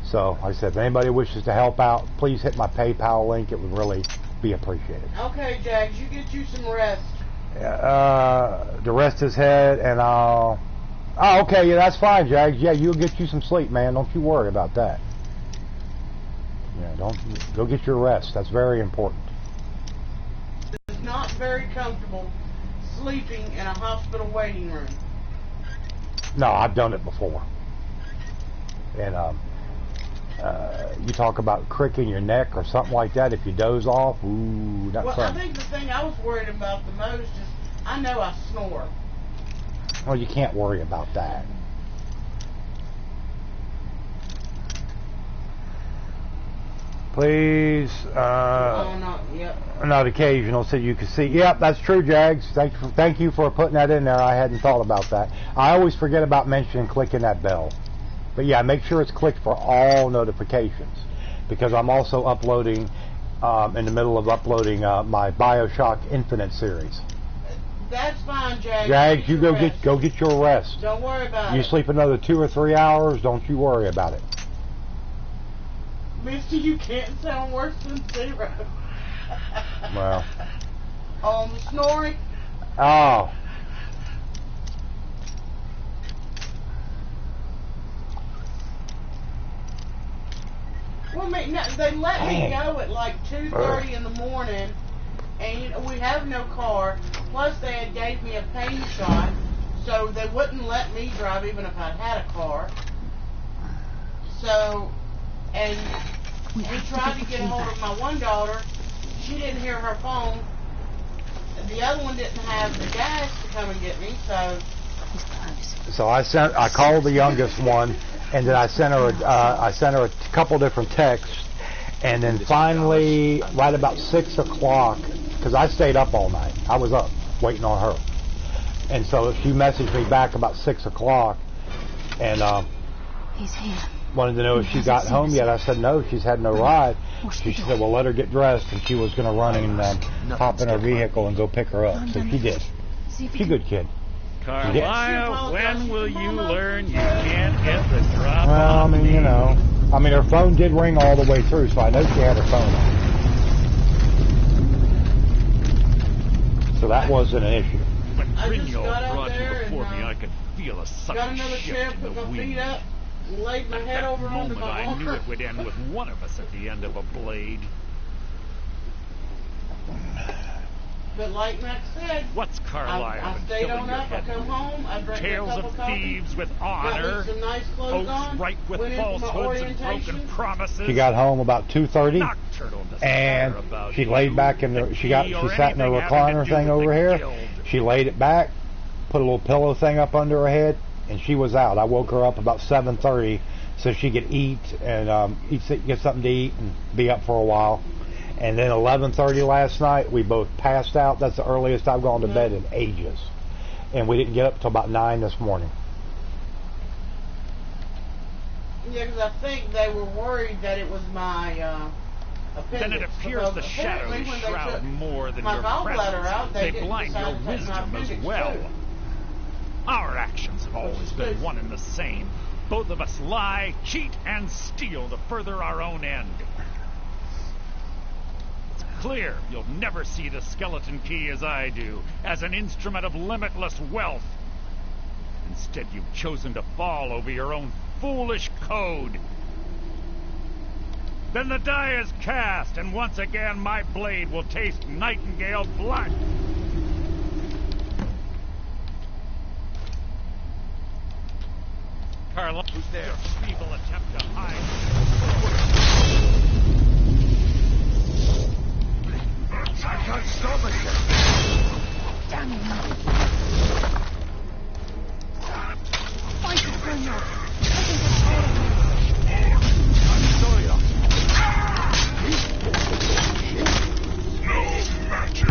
So, like I said, if anybody wishes to help out, please hit my PayPal link. It would really be appreciated. Okay, Jags, you get you some rest. To rest his head, and I'll... Oh, okay, yeah, that's fine, Jags. Yeah, you'll get you some sleep, man. Don't you worry about that. Yeah, don't... Go get your rest. That's very important. It's not very comfortable sleeping in a hospital waiting room. No, I've done it before. And, you talk about cricking your neck or something like that if you doze off. Ooh, not well, fun. I think the thing I was worried about the most is I know I snore. Well, you can't worry about that. Please, not occasional, so you can see. Yep, that's true, Jags. Thank you for putting that in there. I hadn't thought about that. I always forget about mentioning clicking that bell. But yeah, make sure it's clicked for all notifications, because I'm also uploading, in the middle of uploading my BioShock Infinite series. That's fine, Jags. Jags, you go get your rest. Don't worry about it. You sleep another 2 or 3 hours. Don't you worry about it. Mister, you can't sound worse than zero. Well. Snoring. Oh. Well, they let me go at like 2:30 in the morning, and we have no car. Plus, they had gave me a pain shot, so they wouldn't let me drive even if I had a car. So, and we tried to get a hold of my one daughter. She didn't hear her phone. The other one didn't have the gas to come and get me, so. So I called the youngest one, and then I sent her a couple different texts, and then finally, right about 6 o'clock, because I stayed up all night. I was up waiting on her, and so she messaged me back about 6 o'clock, and he's here. Wanted to know if she got home yet. I said no, she's had no ride. She said, well, let her get dressed, and she was going to run and hop in her vehicle and go pick her up. So she did. She's a good kid. Carlisle, when will you learn you can't get the drop? Well, I mean, you know, her phone did ring all the way through, so I know she had her phone on. So that wasn't an issue. When Brigno brought you before me, I could feel a sucking shift in the wind. Laid my head over onto my moment, I arm. knew it would end with one of us at the end of a blade. But like Max said, what's Carlisle I stayed on up, I come home, I drank Tales a cup of coffee, thieves with honor, some nice clothes on, right with went into my falsehoods and broken orientation. promises. She got home about 2:30, and she laid back in the. She sat in her recliner thing over here. She laid it back, put a little pillow thing up under her head, and she was out. I woke her up about 7:30 so she could eat and get something to eat and be up for a while. And then 11:30 last night, we both passed out. That's the earliest I've gone to bed in ages. And we didn't get up until about 9 this morning. Yeah, because I think they were worried that it was my appendix. Then it appears the shadows shroud more than your presence. They blind your wisdom as well. Too. Our actions have always been one and the same. Both of us lie, cheat, and steal to further our own end. It's clear you'll never see the skeleton key as I do, as an instrument of limitless wealth. Instead, you've chosen to fall over your own foolish code. Then the die is cast, and once again my blade will taste nightingale blood. Carla, who's there? Your feeble attempt to hide. I can't stop it. Damn you. Fight it, Bruno. I can control you. No magic.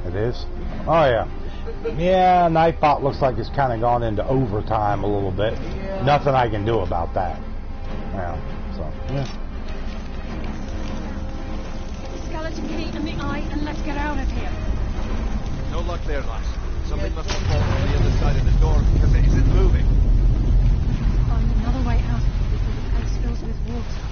It is? Oh, yeah. Yeah, Nightbot looks like it's kind of gone into overtime a little bit. Yeah. Nothing I can do about that. Yeah, so, yeah. Skeleton key and the eye, and let's get out of here. No luck there, lass. Something must have fallen on the other side of the door because it isn't moving. Find another way out of here before the place fills with water.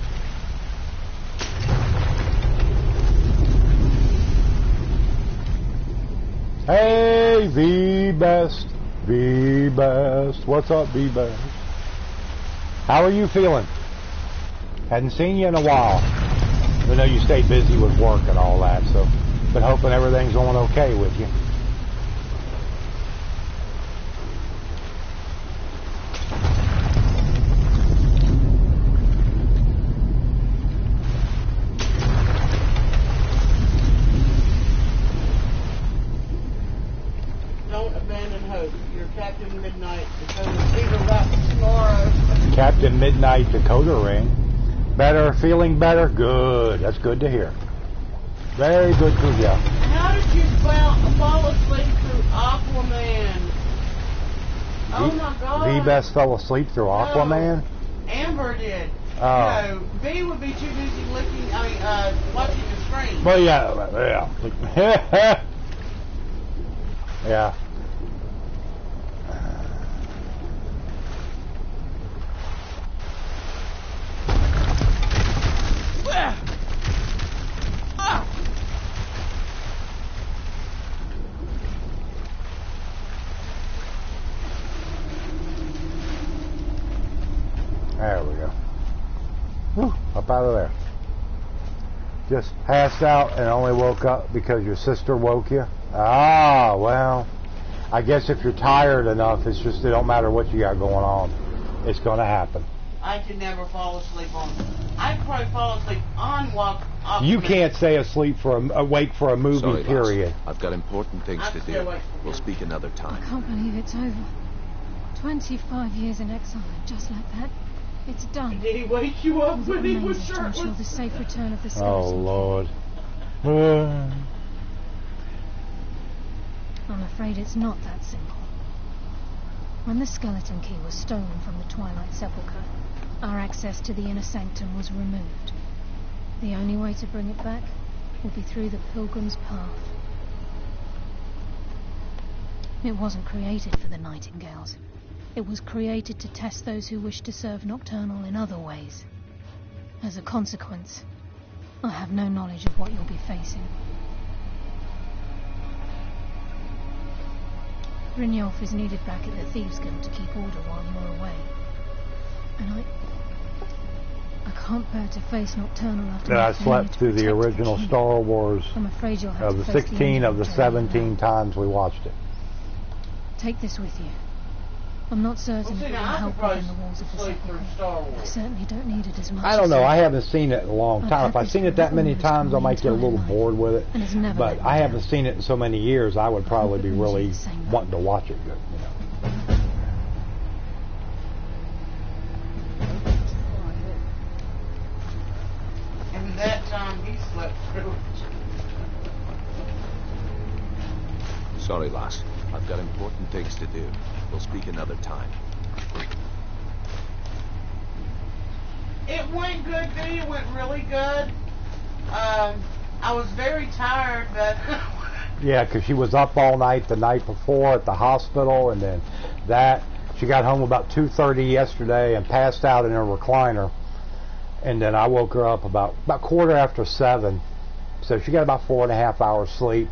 Hey, V-Best. V-Best. What's up, V-Best? How are you feeling? Hadn't seen you in a while. I know you stay busy with work and all that, so been hoping everything's going okay with you. Don't abandon hope. You're Captain Midnight. Dakota's leader rock tomorrow. Captain Midnight Dakota ring. Better, feeling better? Good. That's good to hear. Very good to hear. How did you fall asleep through Aquaman? Oh my God. V-Best fell asleep through Aquaman? Amber did. Oh. No, V would be too busy watching the screen. Well, yeah. Yeah. There we go. Whew, up out of there. Just passed out and only woke up because your sister woke you? Ah, well, I guess if you're tired enough, it's just, it don't matter what you got going on. It's going to happen. I could never fall asleep on. I could probably fall asleep on Aquaman. You can't stay asleep awake for a movie, Sorry, period. lass. I've got important things to do. We'll speak another I time. can't believe it's over. 25 years in exile, just like that. It's done. Did he wake you up when he was Remains to ensure the shirtless? safe return of the Oh, skeleton. Lord. I'm afraid it's not that simple. When the skeleton key was stolen from the Twilight Sepulchre, our access to the inner sanctum was removed. The only way to bring it back would be through the Pilgrim's Path. It wasn't created for the Nightingales. It was created to test those who wish to serve Nocturnal in other ways. As a consequence, I have no knowledge of what you'll be facing. Brynjolf is needed back at the Thieves Guild to keep order while you're away. And I can't bear to face Nocturnal after I my failure slept to through the protect original king. Star Wars I'm afraid you'll have of to the face 16 of the individual terrain 17 times we watched it. Take this with you. I'm not certain Well, it see, will now I help could within the walls of the probably sleep through Sepulchre. Star I Wars. certainly don't need it as much I don't as know. you. I haven't seen it in a long I've time. had If I've this seen it that many almost times, I my might get a entire little life, bored with it. and it's never But let me I down. haven't seen it in so many years. I would probably be it leaves you really the same way. wanting to watch it good. You know. And that time he slept through it. Sorry, lass. I've got important things to do. We'll speak another time. It went good, V. It went really good. I was very tired, but Yeah, because she was up all night the night before at the hospital, and then that. She got home about 2:30 yesterday and passed out in her recliner. And then I woke her up about 7:15. So she got about 4.5 hours sleep.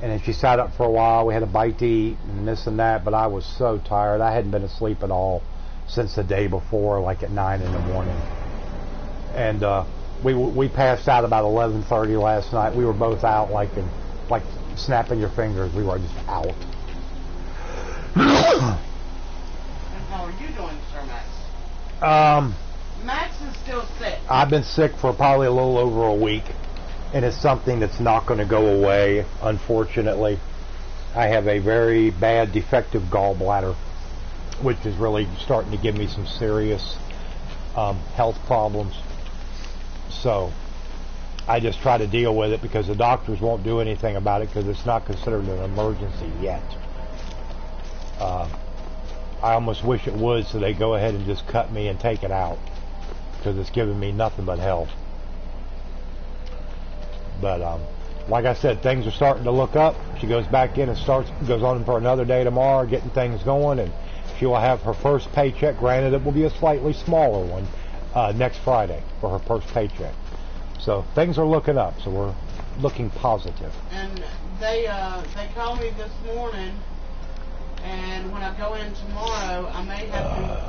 And then she sat up for a while. We had a bite to eat and this and that. But I was so tired. I hadn't been asleep at all since the day before, like at 9 in the morning. And we passed out about 11:30 last night. We were both out like snapping your fingers. We were just out. And how are you doing, Sir Max? Max is still sick. I've been sick for probably a little over a week, and it's something that's not going to go away, unfortunately. I have a very bad defective gallbladder, which is really starting to give me some serious health problems. So I just try to deal with it because the doctors won't do anything about it because it's not considered an emergency yet. I almost wish it would, so they go ahead and just cut me and take it out, because it's giving me nothing but hell. But like I said, things are starting to look up. She goes back in and goes on for another day tomorrow, getting things going, and she will have her first paycheck. Granted, it will be a slightly smaller one next Friday for her first paycheck. So things are looking up. So we're looking positive. And they called me this morning, and when I go in tomorrow, I may have to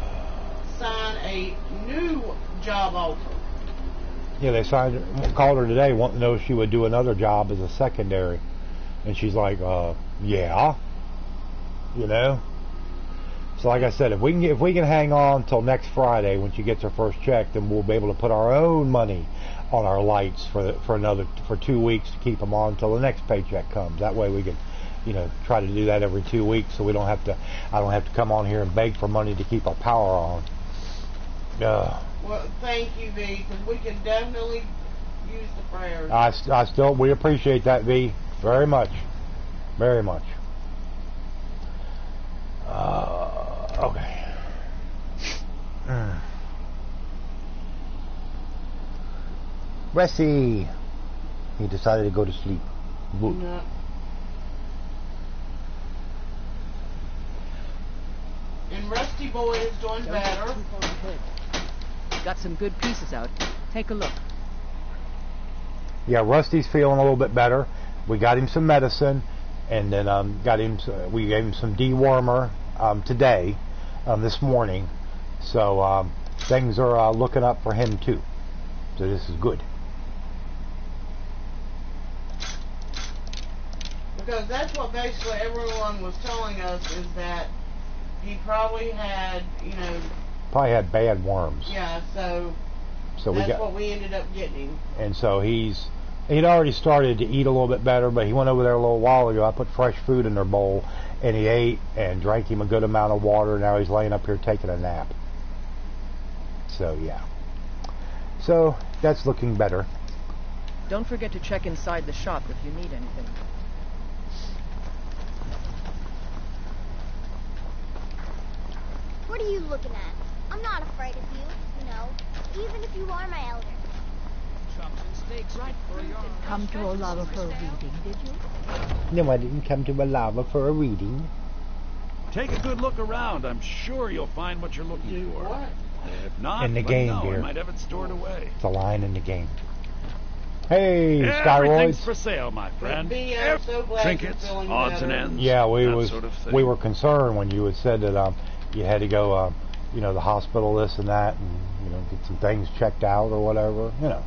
sign a new job offer. Yeah, they called her today, wanting to know if she would do another job as a secondary, and she's like, yeah, you know. So like I said, if we can hang on till next Friday when she gets her first check, then we'll be able to put our own money on our lights for 2 weeks to keep them on until the next paycheck comes. That way we can, you know, try to do that every 2 weeks, so I don't have to come on here and beg for money to keep our power on. Well, thank you, V, because we can definitely use the prayers. We appreciate that, V, very much, very much. Okay. Ressie, he decided to go to sleep. No. And Rusty Boy is doing better. Got some good pieces out. Take a look. Yeah, Rusty's feeling a little bit better. We got him some medicine, and then we gave him some dewormer today, this morning. So things are looking up for him too. So this is good. Because that's what basically everyone was telling us, is that he probably had, you know... Probably had bad worms. Yeah, so that's what we ended up getting. And so he'd already started to eat a little bit better, but he went over there a little while ago. I put fresh food in their bowl, and he ate and drank him a good amount of water. Now he's laying up here taking a nap. So, yeah. So, that's looking better. Don't forget to check inside the shop if you need anything. What are you looking at? I'm not afraid of you, you know, even if you are my elder. Come to a lava for a reading, did you? No, I didn't come to a lava for a reading. Take a good look around. I'm sure you'll find what you're looking for. What? If not, in the let game, me know. dear. I might have it stored away. It's a line in the game. Hey, Everything's Skyroids. for sale, my friend. I'm so glad Trinkets, you're feeling odds and better. ends. Yeah, we were were concerned when you had said that you had to go, you know, the hospital, this and that, and you know, get some things checked out or whatever, you know.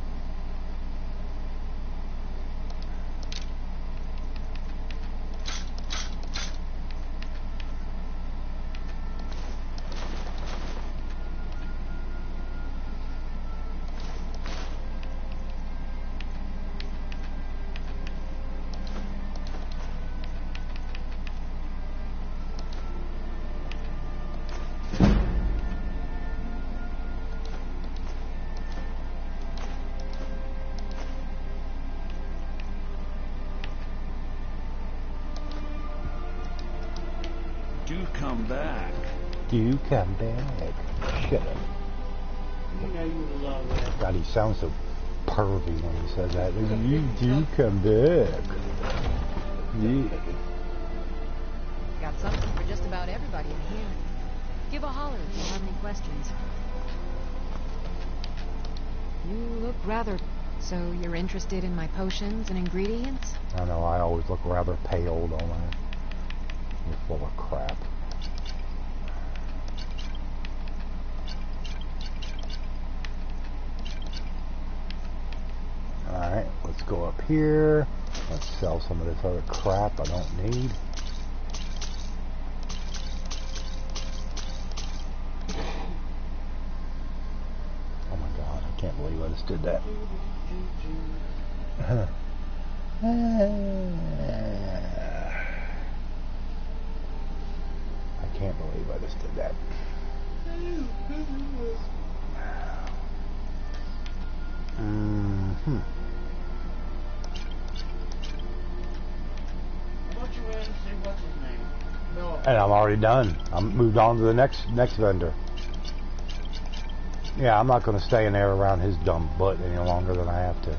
Do come back. Do come back. Shut up. You know you love that. God, he sounds so pervy when he says that. You do come back. Yeah. Got something for just about everybody in here. Give a holler if you have any questions. You look rather... So you're interested in my potions and ingredients? I know, I always look rather pale, don't I? You're full of crap. Alright, let's go up here. Let's sell some of this other crap I don't need. Oh my god, I can't believe I just did that. I can't believe I just did that. What you in to see what's his name? Philip. And I'm already done. I'm moved on to the next vendor. Yeah, I'm not going to stay in there around his dumb butt any longer than I have to.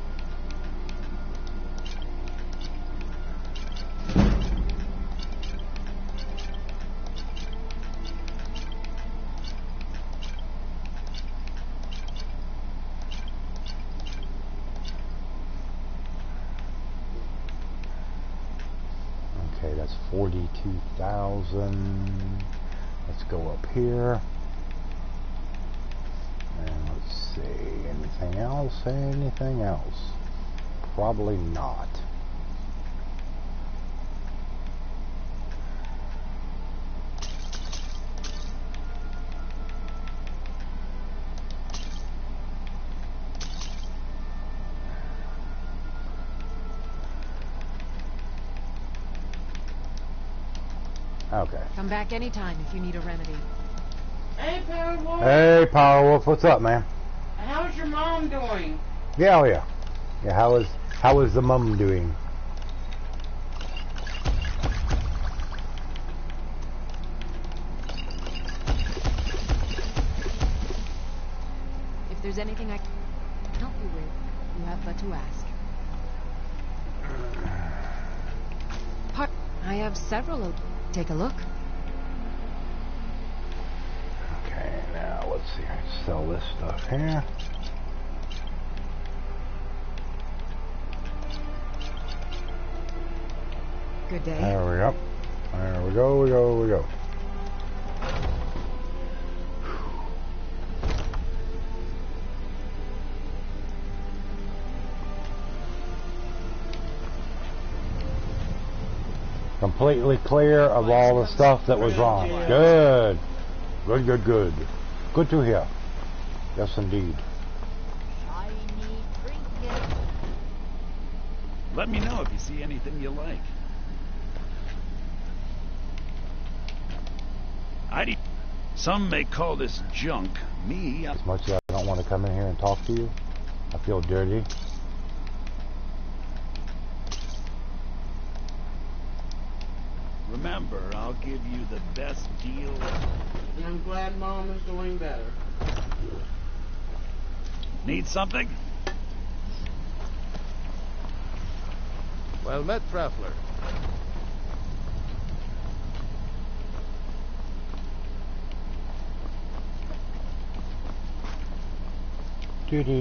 Okay, that's 42,000. Let's go up here. And let's see, anything else? Anything else? Probably not. Okay. Come back anytime if you need a remedy. Hey, Powerwolf. Hey, Powerwolf, what's up, man? How's your mom doing? Yeah, oh yeah. Yeah, how is the mum doing? If there's anything I can help you with, you have but to ask. I have several. Take a look. Okay, now let's see. I sell this stuff here. Good day. There we go. There we go, we go. Completely clear of all the stuff that was wrong. Good. Good. Good to hear. Yes, indeed. Let me know if you see anything you like. Some may call this junk. Me, as much as I don't want to come in here and talk to you, I feel dirty. Remember, I'll give you the best deal. And I'm glad Mom is doing better. Need something? Well met, traveler. Do.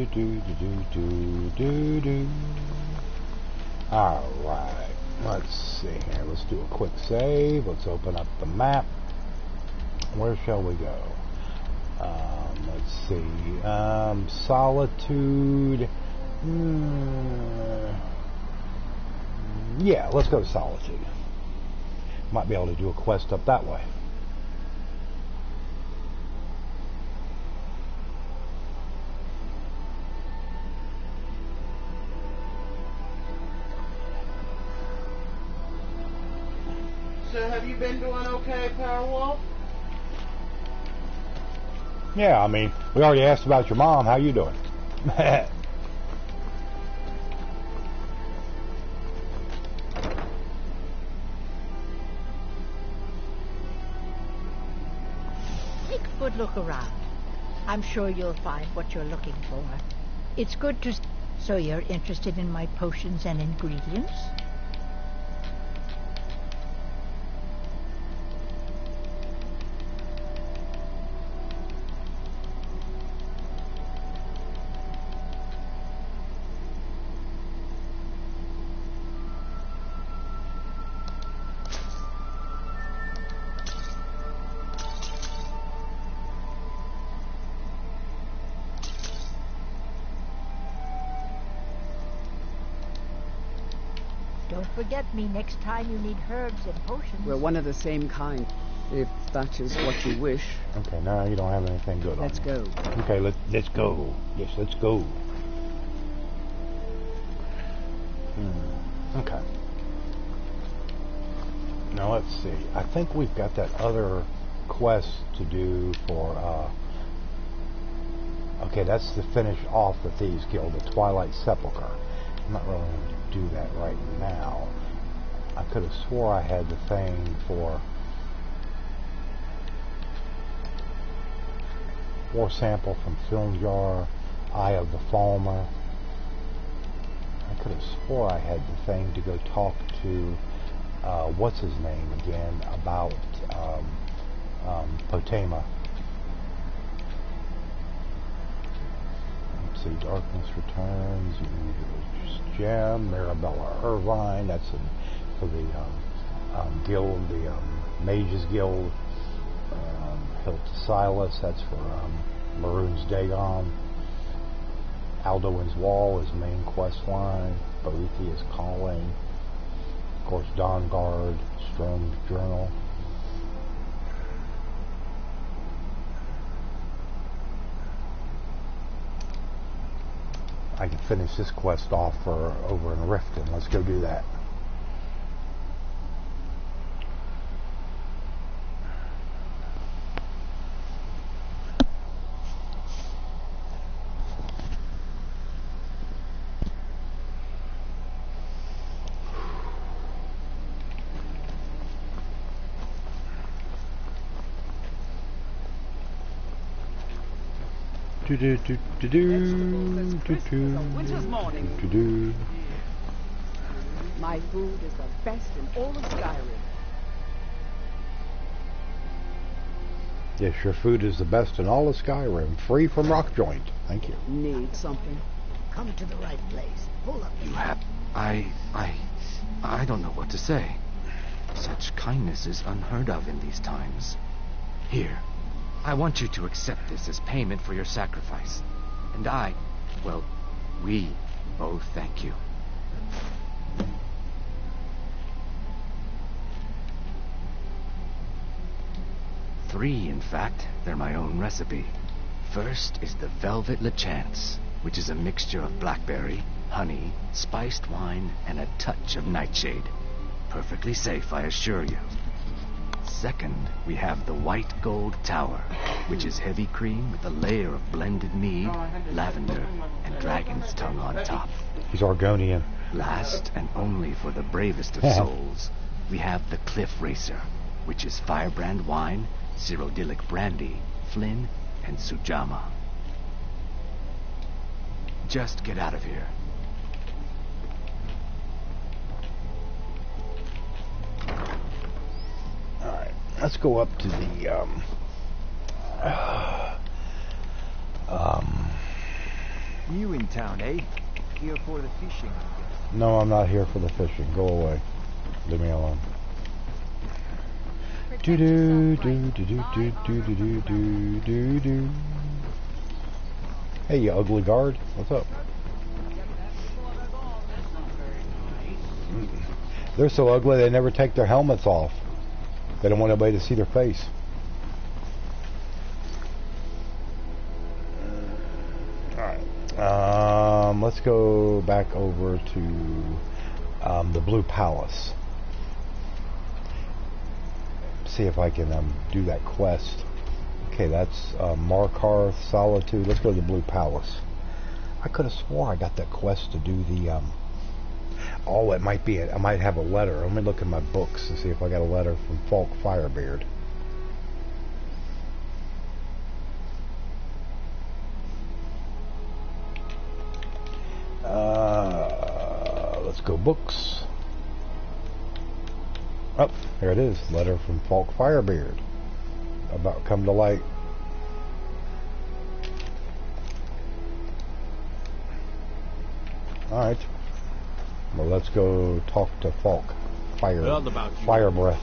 All right. Let's see here. Let's do a quick save. Let's open up the map. Where shall we go? Let's see. Solitude. Yeah, let's go to Solitude. Might be able to do a quest up that way. So have you been doing okay, Powerwolf? Yeah, I mean, we already asked about your mom. How you doing? Take a good look around. I'm sure you'll find what you're looking for. It's good to... So you're interested in my potions and ingredients? Don't forget me next time you need herbs and potions. We're one of the same kind, if that is what you wish. Okay, now you don't have anything good on Let's you. go. Okay, let's go. Yes, let's go. Okay. Now let's see. I think we've got that other quest to do for, okay, that's to finish off the Thieves Guild, the Twilight Sepulchre. I'm not really going to do that right now. I could have swore I had the thing for PS4 sample from Film Jar, Eye of the Falmer. I could have swore I had the thing to go talk to, what's his name again, about Potema. Let's see, Darkness Returns, Gem, Marabella Irvine, that's for the guild, the Mages Guild. Hilt Silas, that's for Maroon's Dagon. Alduin's Wall is main quest line. Boethiah's Calling. Of course, Dawnguard, Strom's Journal. I can finish this quest off over in Riften. Let's go do that. Winter's morning. My food is the best in all of Skyrim. Yes, your food is the best in all of Skyrim. Free from rock joint. Thank you. Need something? Come to the right place. Pull up. You have... I don't know what to say. Such kindness is unheard of in these times. Here, I want you to accept this as payment for your sacrifice. And we both thank you. Three, in fact. They're my own recipe. First is the Velvet Lechance, which is a mixture of blackberry, honey, spiced wine, and a touch of nightshade. Perfectly safe, I assure you. Second, we have the White Gold Tower, which is heavy cream with a layer of blended mead, lavender, and dragon's tongue on top. He's Argonian. Last, and only for the bravest of souls, we have the Cliff Racer, which is firebrand wine, Cyrodiilic brandy, Flynn, and Sujama. Just get out of here. Alright, let's go up to the, You in town, eh? Here for the fishing, I guess. No, I'm not here for the fishing. Go away. Leave me alone. Do do do do do do do do do do do. Hey, you ugly guard. What's up? They're so ugly they never take their helmets off. They don't want anybody to see their face. Alright. Let's go back over to the Blue Palace. See if I can do that quest. Okay, that's Markarth Solitude. Let's go to the Blue Palace. I could have swore I got that quest to do the oh, it might be it. I might have a letter. Let me look in my books and see if I got a letter from Falk Firebeard. Let's go books. Oh, here it is. Letter from Falk Firebeard. About come to light. Alright. Well, let's go talk to Falk. Fire breath.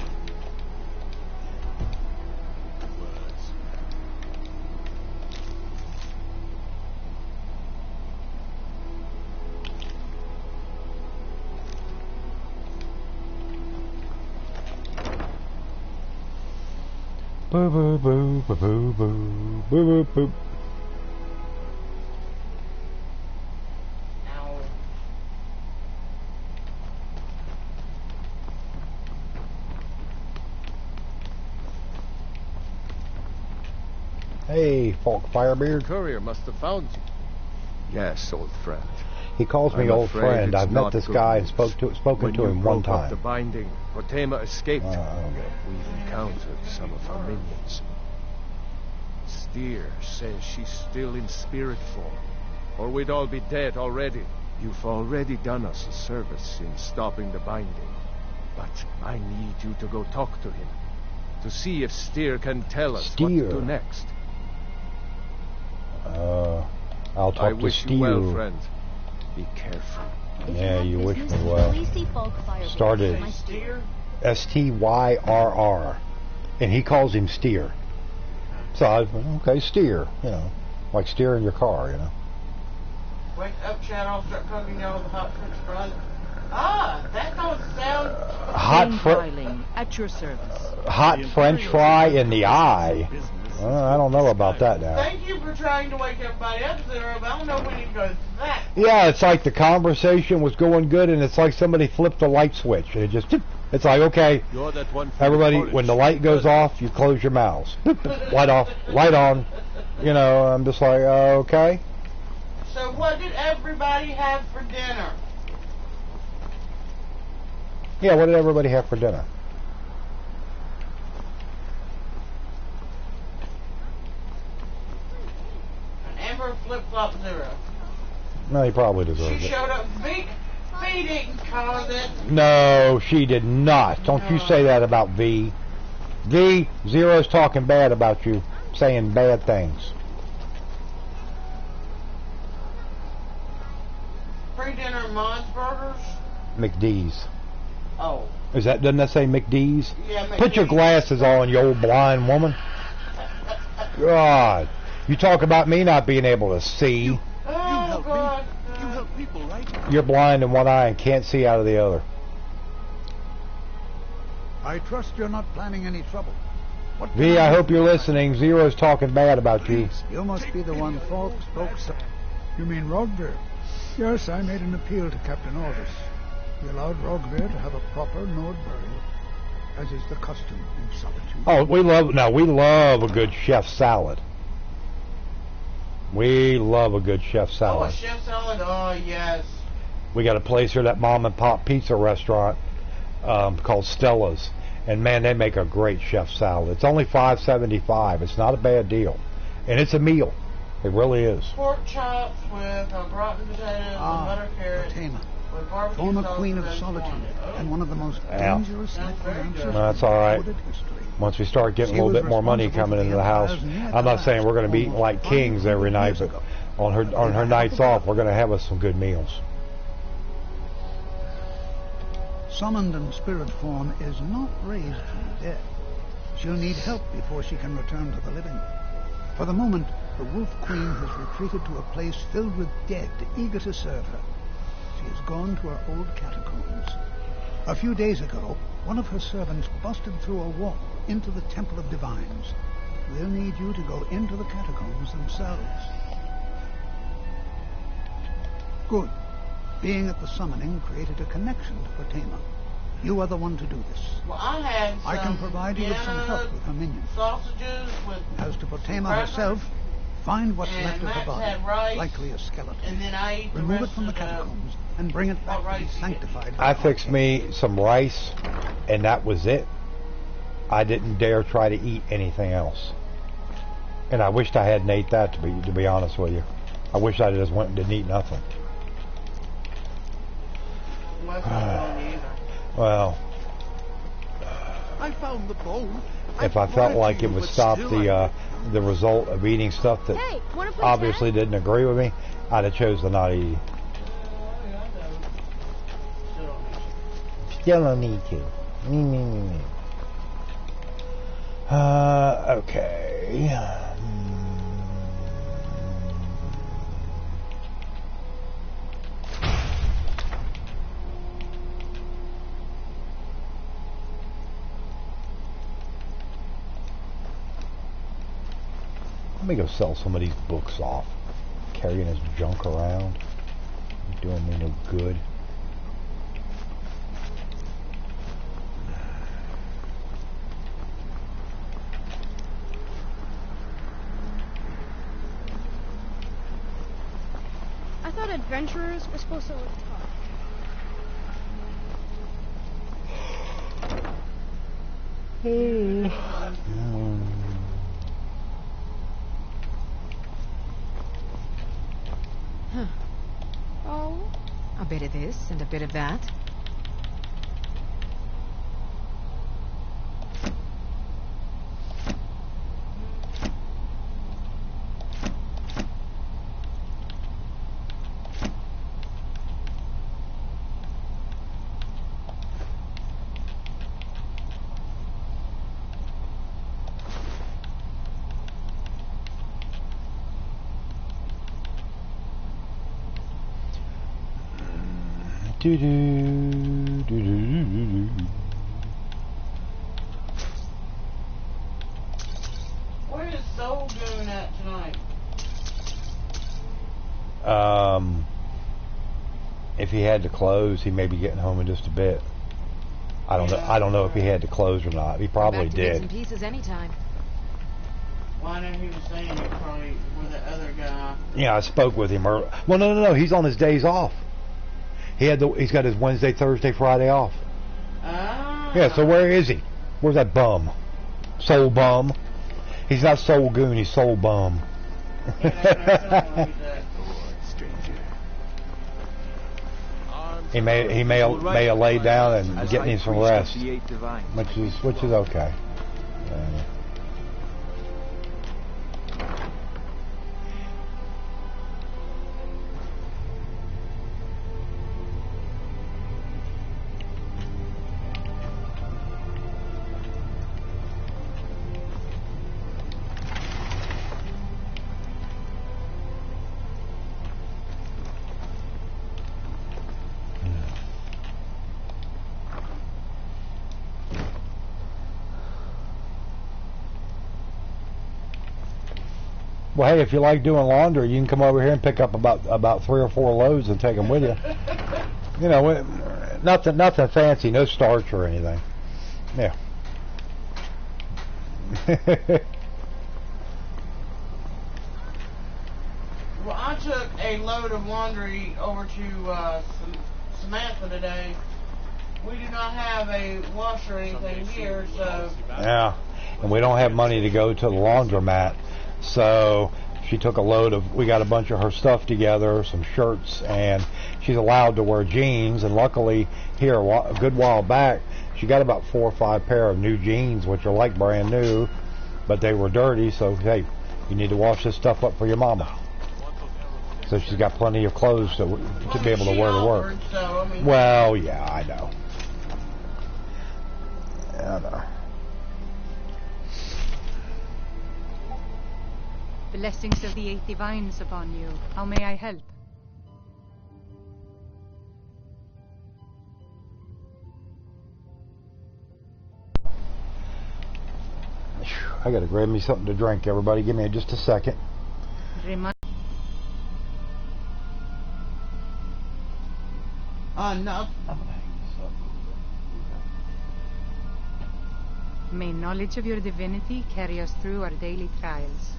Boo boo boo boo boo boo boo boo boo. Hey, Falk Firebeard. The courier must have found you. Yes, old friend. He calls me old friend. I've met this guy and spoken to him one time. The binding, Potema escaped. We've encountered some of our minions. Steer says she's still in spirit form, or we'd all be dead already. You've already done us a service in stopping the binding, but I need you to go talk to him, to see if Steer can tell us what to do next. I'll talk I to wish Steer. you well, friend. Be careful. Yeah, you wish me well. Started Styrr, and he calls him Steer. So I okay, Steer, you know, like steering your car, you know. Wake up, Chad. I'll start cooking y'all with the hot French fries. Ah, that don't sound. At your service. Hot French fry in the eye. I don't know about that now. Thank you for trying to wake everybody up, Zero, but I don't know when you go to that. Yeah, it's like the conversation was going good, and it's like somebody flipped the light switch, and it just, it's like, okay, everybody, when the light goes off, you close your mouths. Light off, light on. You know, I'm just like, okay. So what did everybody have for dinner? Yeah, what did everybody have for dinner? Amber flip-flop Zero. No, he probably deserved She it. showed up big. V didn't cause it. No, she did not. Don't you say that about V. V, Zero's talking bad about you, saying bad things. Pre-dinner Mods Burgers. McD's. Oh. Doesn't that say McD's? Yeah, McD's. Put your glasses on, you old blind woman. God. You talk about me not being able to see. Oh, God. You help people, right? You're blind in one eye and can't see out of the other. I trust you're not planning any trouble. What V, I hope you're listening. Zero's talking bad about you. You must be the one folks spoke. You mean Rogbear? Yes, I made an appeal to Captain Aldous. We allowed Rogbear to have a proper Nord burial, as is the custom in solitude. Oh, we love a good chef salad. We love a good chef Oh, salad. a chef salad? Oh, yes. We got a place here, that mom and pop pizza restaurant called Stella's, and man, they make a great chef salad. It's only $5.75. It's not a bad deal, and it's a meal. It really is. Pork chops with rotten potatoes and butter carrots. Fatima. With barbecue Former sauce Queen of and Solitude, Oh. and one of the most Yeah. dangerous necromancers That's all right. in recorded history. Once we start getting a little bit more money coming into the house, I'm not saying we're going to be eating like kings every night, but on her nights off, we're going to have us some good meals. Summoned in spirit form is not raised from the dead. She'll need help before she can return to the living. For the moment, the Wolf Queen has retreated to a place filled with dead, eager to serve her. She has gone to her old catacombs. A few days ago, one of her servants busted through a wall into the Temple of Divines. They'll need you to go into the catacombs themselves. Good. Being at the summoning created a connection to Fatima. You are the one to do this. Well, I can provide you with some help with her minions. Sausages with... As to Fatima herself, find what's left of her body, rice, likely a skeleton. And then I ate remove it from the catacombs and bring it back to be sanctified. I fixed me some rice, and that was it. I didn't dare try to eat anything else. And I wished I hadn't ate that, to be honest with you. I wish I just went and didn't eat nothing. Well, I found the bone. if I felt like it would stop the result of eating stuff that obviously didn't agree with me, I'd have chose to not eat. Still don't need to. Okay. Let me go sell some of these books off. Carrying this junk around. Doing me no good. I thought adventurers were supposed to look tough. bit of this and a bit of that. Do do do do do. Where is Soul Goon at tonight? If he had to close, he may be getting home in just a bit. I don't know. I don't know if he had to close or not. He probably Back to bits did. and pieces anytime. Well, I know he was saying it probably with the other guy. Yeah, I spoke with him earlier. Well, no. He's on his days off. He's got his Wednesday, Thursday, Friday off. Ah. Yeah, so where is he? Where's that bum? Soul bum? He's not Soul Goon, he's Soul Bum. He may have laid down and getting him some rest, which is okay. Well, hey, if you like doing laundry, you can come over here and pick up about 3 or 4 loads and take them with you. You know, nothing fancy, no starch or anything. Yeah. Well, I took a load of laundry over to Samantha today. We do not have a washer or anything here, so... Yeah, and we don't have money to go to the laundromat. So she took a load of, we got a bunch of her stuff together, some shirts, and she's allowed to wear jeans. And luckily, here a good while back, she got about 4 or 5 pair of new jeans, which are like brand new, but they were dirty. So hey, you need to wash this stuff up for your mama. So she's got plenty of clothes to be able to wear to work. So, I mean, well, yeah, I know. I know. Blessings of the 8 divines upon you. How may I help? I gotta grab me something to drink, everybody. Give me just a second. No. May knowledge of your divinity carry us through our daily trials.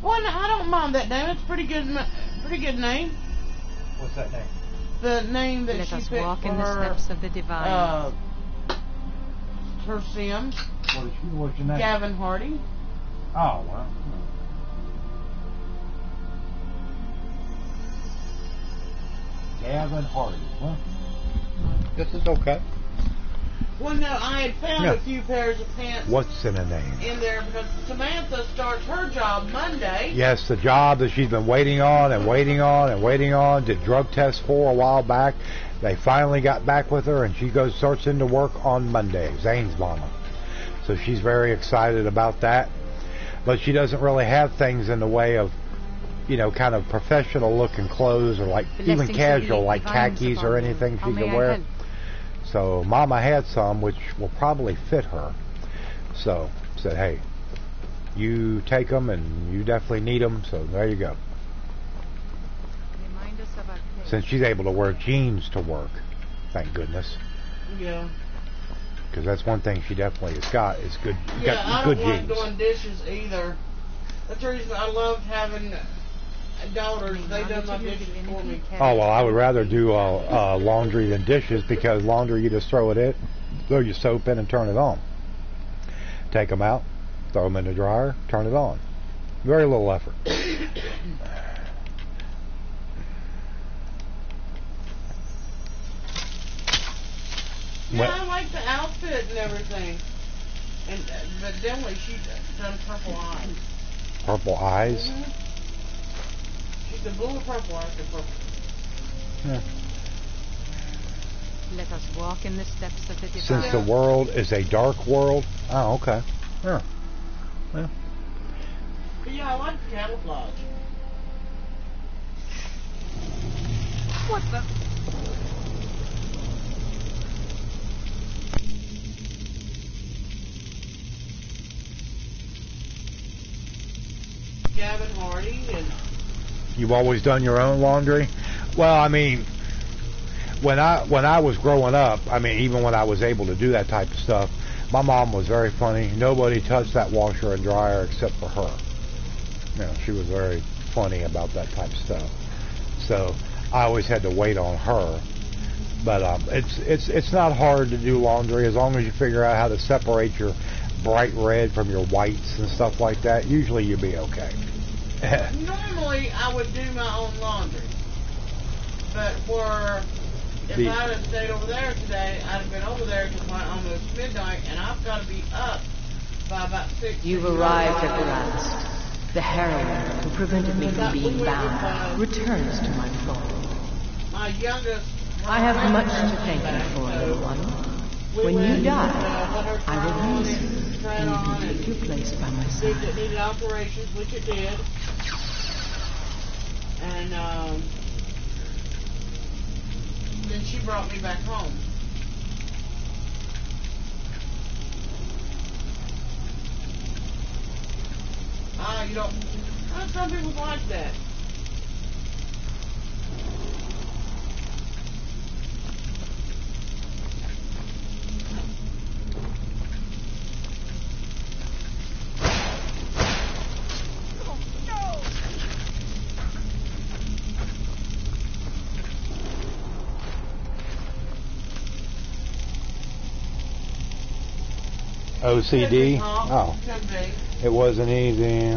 Well, no, I don't mind that name. It's pretty good name. What's that name? The name that Let she us picked walk for in the her, steps of the divine. Her sim. What's your name? Gavin Hardy. Oh, well. Gavin Hardy. Well, this is okay. Well, no, I had found a few pairs of pants. What's in a name? In there because Samantha starts her job Monday. Yes, the job that she's been waiting on and waiting on and waiting on. Did drug tests for a while back. They finally got back with her, and she starts into work on Monday. Zane's mama. So she's very excited about that. But she doesn't really have things in the way of, you know, kind of professional looking clothes or like even casual like khakis or anything she can wear. So Mama had some which will probably fit her. So said, hey, you take them and you definitely need them. So there you go. Since she's able to wear jeans to work, thank goodness. Yeah. Because that's one thing she definitely has got is good. Yeah, got I good don't like jeans. doing dishes either. That's the reason I loved having daughters, they done my dishes for me. Oh, well, I would rather do laundry than dishes, because laundry, you just throw it in, throw your soap in and turn it on. Take them out, throw them in the dryer, turn it on. Very little effort. Yeah, I like the outfit and everything. And but definitely she done purple eyes. Purple eyes? Mm-hmm. She said blue or purple. I said purple. Yeah. Let us walk in the steps of the divine. Since the world is a dark world. Oh, okay. Yeah. Yeah. But yeah, I like the camouflage. What the? Gavin Hardy and... You've always done your own laundry? Well, I mean, when I was growing up, I mean, even when I was able to do that type of stuff, my mom was very funny. Nobody touched that washer and dryer except for her. You know, she was very funny about that type of stuff. So I always had to wait on her. But it's not hard to do laundry as long as you figure out how to separate your bright red from your whites and stuff like that. Usually you'll be okay. Normally I would do my own laundry, but if I had stayed over there today, I'd have been over there till almost midnight, and I've got to be up by about 6. You've arrived at last. The heroine who prevented me from being bound returns to my fold. My youngest. I have much to thank you for, little one. When you die, I will release you and take your place by my side. It needed alterations, which it did. And then she brought me back home. You don't... some people like that. OCD? Oh. It wasn't easy.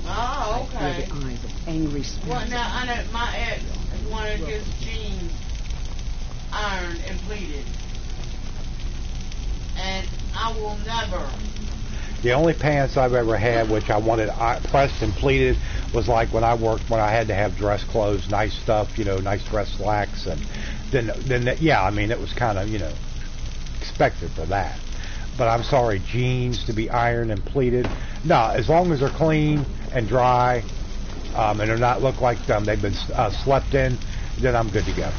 Oh, okay. The eyes of angry spirits. Well, now, I know my ex wanted his jeans ironed and pleated. And I will never. The only pants I've ever had which I wanted pressed and pleated was like when I worked, when I had to have dress clothes, nice stuff, you know, nice dress slacks, and then yeah, I mean, it was kind of, you know, expected for that. But I'm sorry, jeans to be ironed and pleated, no, as long as they're clean and dry, and they're not look like they've been slept in, then I'm good to go.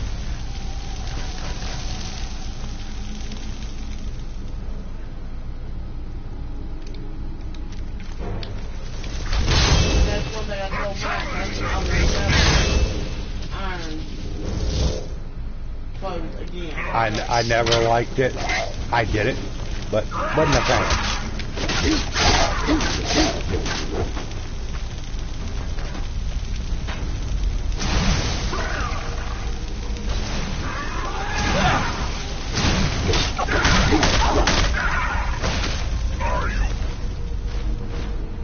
That's one thing I told Max. I will never iron clothes again. I never liked it. I did it, but wasn't a fan.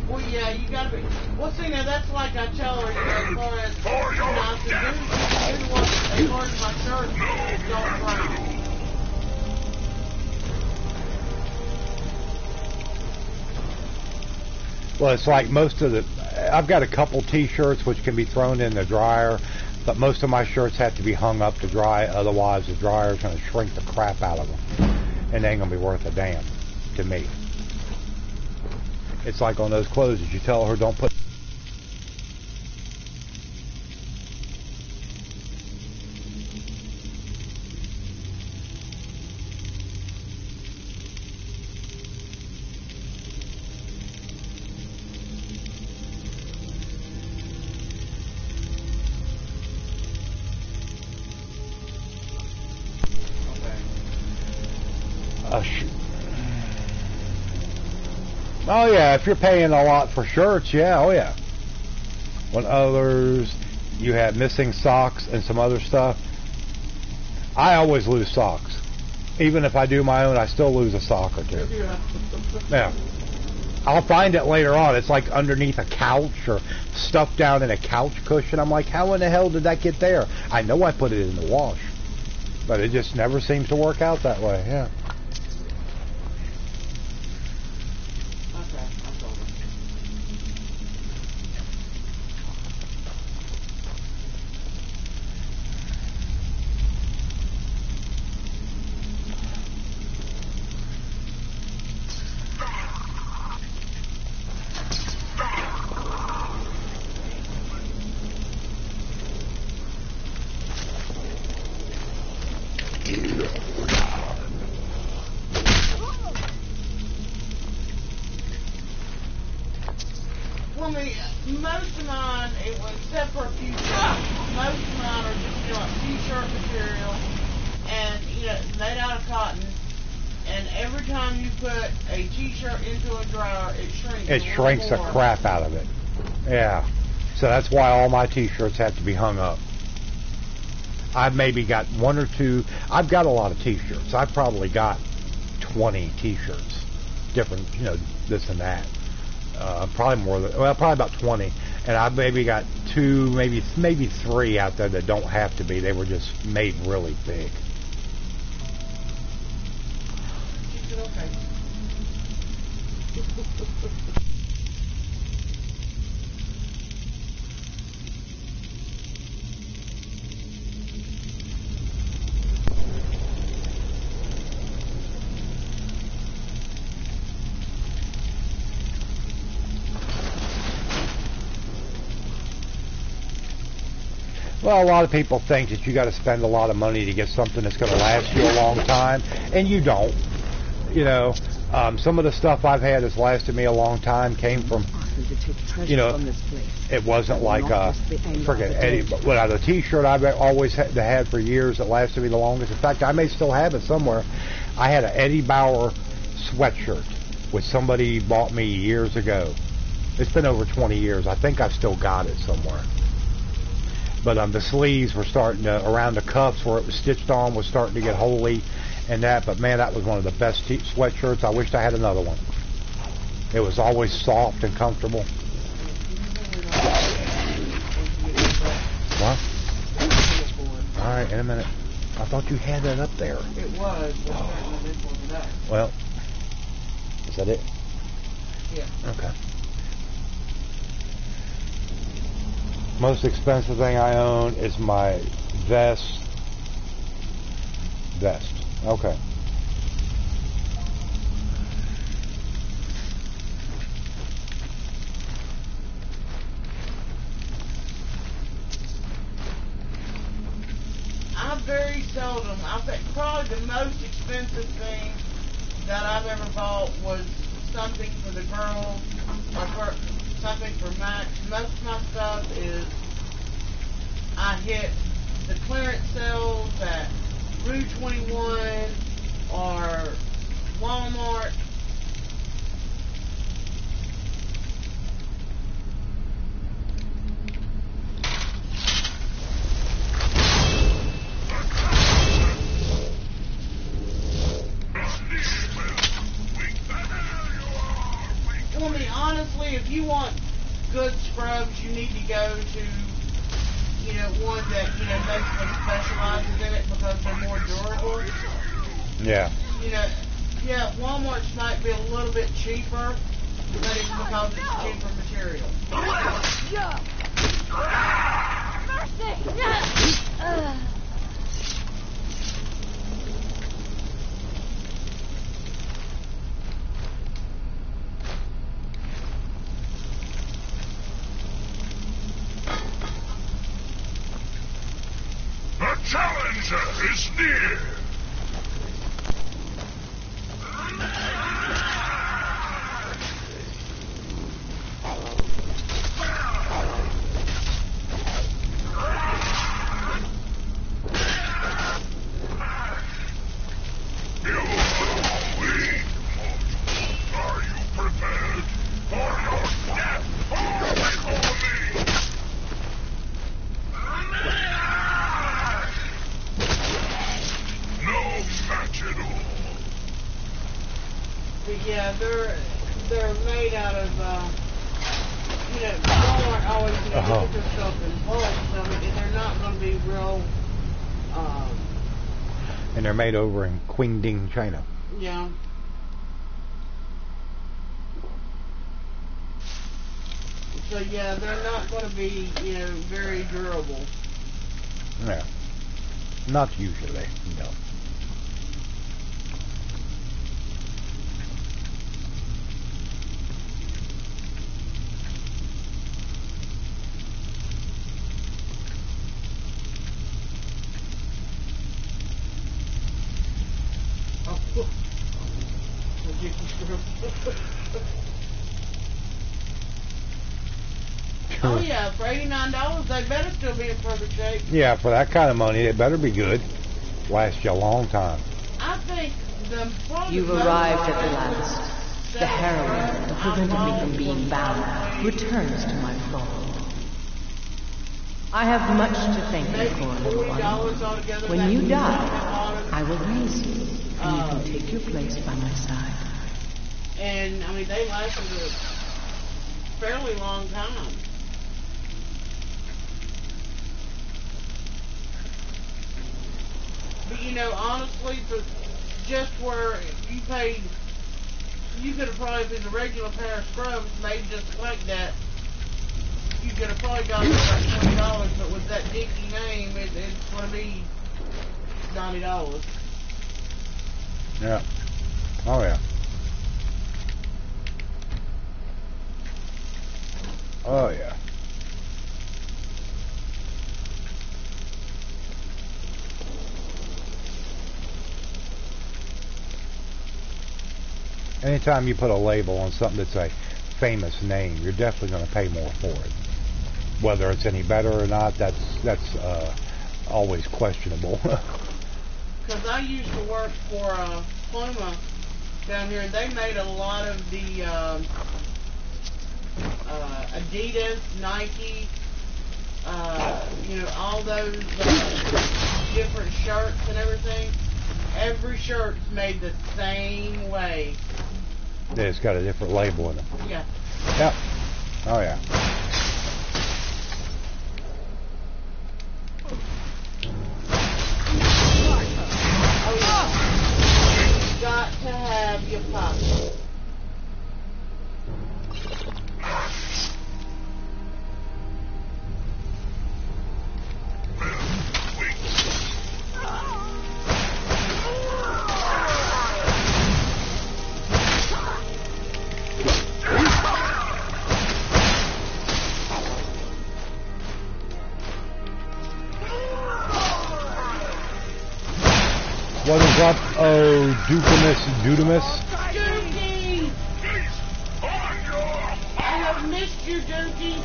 Well, yeah, you gotta be. Well, see, now that's like I tell her, you know, as far as, you know, I said, do what, as far as my shirt, don't brown. Well, it's like most of the, I've got a couple t-shirts which can be thrown in the dryer, but most of my shirts have to be hung up to dry, otherwise the dryer's going to shrink the crap out of them, and they ain't going to be worth a damn to me. It's like on those clothes that you tell her don't put. Oh yeah, if you're paying a lot for shirts, yeah, oh yeah. When others, you have missing socks and some other stuff. I always lose socks. Even if I do my own, I still lose a sock or two. Yeah. I'll find it later on. It's like underneath a couch or stuffed down in a couch cushion. I'm like, how in the hell did that get there? I know I put it in the wash. But it just never seems to work out that way, yeah. Most of mine, except for a few shirts, most of mine are just, like t-shirt material and, made out of cotton. And every time you put a t-shirt into a dryer, it shrinks. It shrinks the crap out of it. Yeah. So that's why all my t-shirts have to be hung up. I've maybe got one or two. I've got a lot of t-shirts. I've probably got 20 t-shirts. Different, this and that. Probably more than, probably about 20. And I've maybe got 2, maybe 3 out there that don't have to be. They were just made really big. Okay. Well, a lot of people think that you got to spend a lot of money to get something that's going to last you a long time, and you don't. Some of the stuff I've had that's lasted me a long time came from, it wasn't like Eddie, but the t-shirt I've always had for years that lasted me the longest. In fact, I may still have it somewhere. I had an Eddie Bauer sweatshirt, which somebody bought me years ago. It's been over 20 years. I think I've still got it somewhere. But the sleeves were starting to, around the cuffs where it was stitched on, was starting to get holy and that. But man, that was one of the best sweatshirts. I wished I had another one. It was always soft and comfortable. What? All right, in a minute. I thought you had that up there. It was. Well, is that it? Yeah. Okay. Most expensive thing I own is my vest. Okay. I very seldom, I think probably the most expensive thing that I've ever bought was something for the girls, or something for Max. Most of my stuff is, I hit the clearance sales at Route 21 or Walmart. Well, I mean, honestly, if you want good scrubs, you need to go to, one that, basically specializes in it because they're more durable. Yeah. Yeah, Walmart's might be a little bit cheaper, but it's because it's cheaper material. Mercy! The challenger is near! You are weak, mortal. Are you prepared Yeah, they're made out of, Walmart always, they put their stuff in bulk, so they're not going to be real, And they're made over in Qingding, China. Yeah. So yeah, they're not going to be, very durable. Yeah. Not usually, no. Oh yeah, for $89, they better still be in perfect shape. Yeah, for that kind of money, it better be good. Last you a long time. I think You've arrived at the last. The heroine that prevented me from being bound returns to my fold. I have much to thank you for, little one. When you die, I will raise you, and you can take your place by my side. And, they lasted a fairly long time. But, honestly, for just where you paid, you could have probably, if it's a regular pair of scrubs made just like that, you could have probably got it for like $20, but with that Dickie name, it's going to be $90. Yeah. Oh, yeah. Oh, yeah. Anytime you put a label on something that's a famous name, you're definitely going to pay more for it. Whether it's any better or not, that's always questionable. Because I used to work for Pluma down here, and they made a lot of the Adidas, Nike, all those different shirts and everything. Every shirt's made the same way. Yeah, it's got a different label in it. Yeah. Yep. Oh, yeah. Oh, yeah. You've got to have your pocket. What is up, oh, Dudamus? Dookie! I have missed you, Dookie.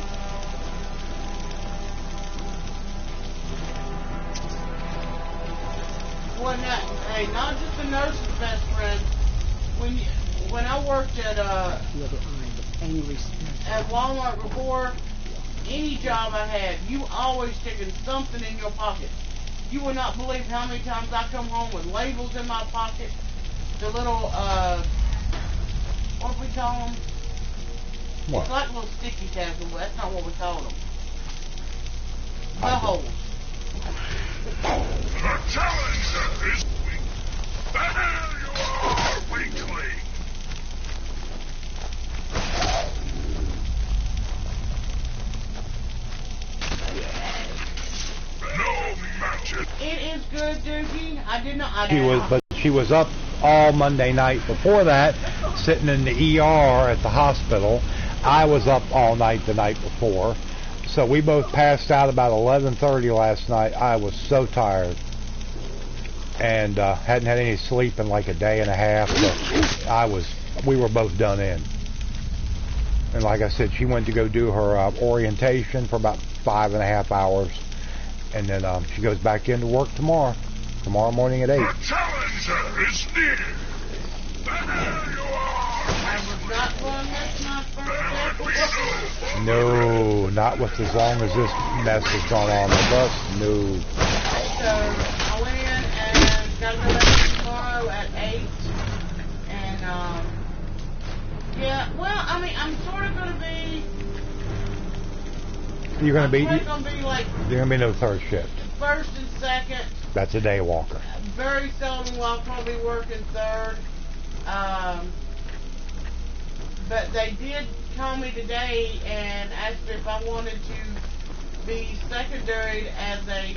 Well, not just the nurse's best friend. When I worked at Walmart before, any job I had, you always sticking something in your pocket. You would not believe how many times I come home with labels in my pocket. The little, what do we call them? What? It's like little sticky tabs, but that's not what we call them. The holes. The challenger is weak. There you are, weakling. It is good, Dookie. She was up all Monday night before that, sitting in the ER at the hospital. I was up all night the night before. So we both passed out about 11:30 last night. I was so tired. And hadn't had any sleep in like a day and a half. So we were both done in. And like I said, she went to go do her orientation for about 5.5 hours. And then she goes back into work tomorrow morning at 8. The challenger is near. There you are. I was not going to miss my first episode. No, not with as long as this mess has gone on the bus. No. So I went in and got to go back tomorrow at 8. And You're gonna be. It's gonna be like. You're gonna be no third shift. First and second. That's a day walker. Very seldom will I probably work in third. But they did call me today and asked if I wanted to be secondary as a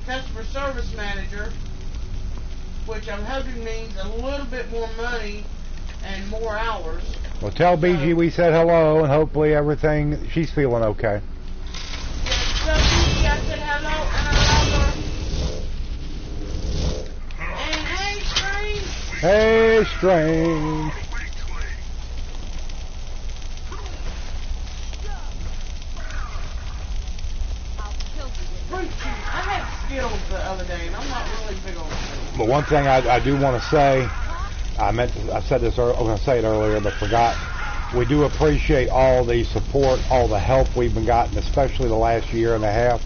customer service manager, which I'm hoping means a little bit more money and more hours. Well, tell BG we said hello, and hopefully everything, she's feeling okay. Yeah, tell BG I said hello, and I love her. And hey, Strange. Hey, Strange. I had skills the other day, and I'm not really big on skills. But one thing I do want to say, I said this, I was going to say it earlier, but forgot. We do appreciate all the support, all the help we've been gotten, especially the last year and a half.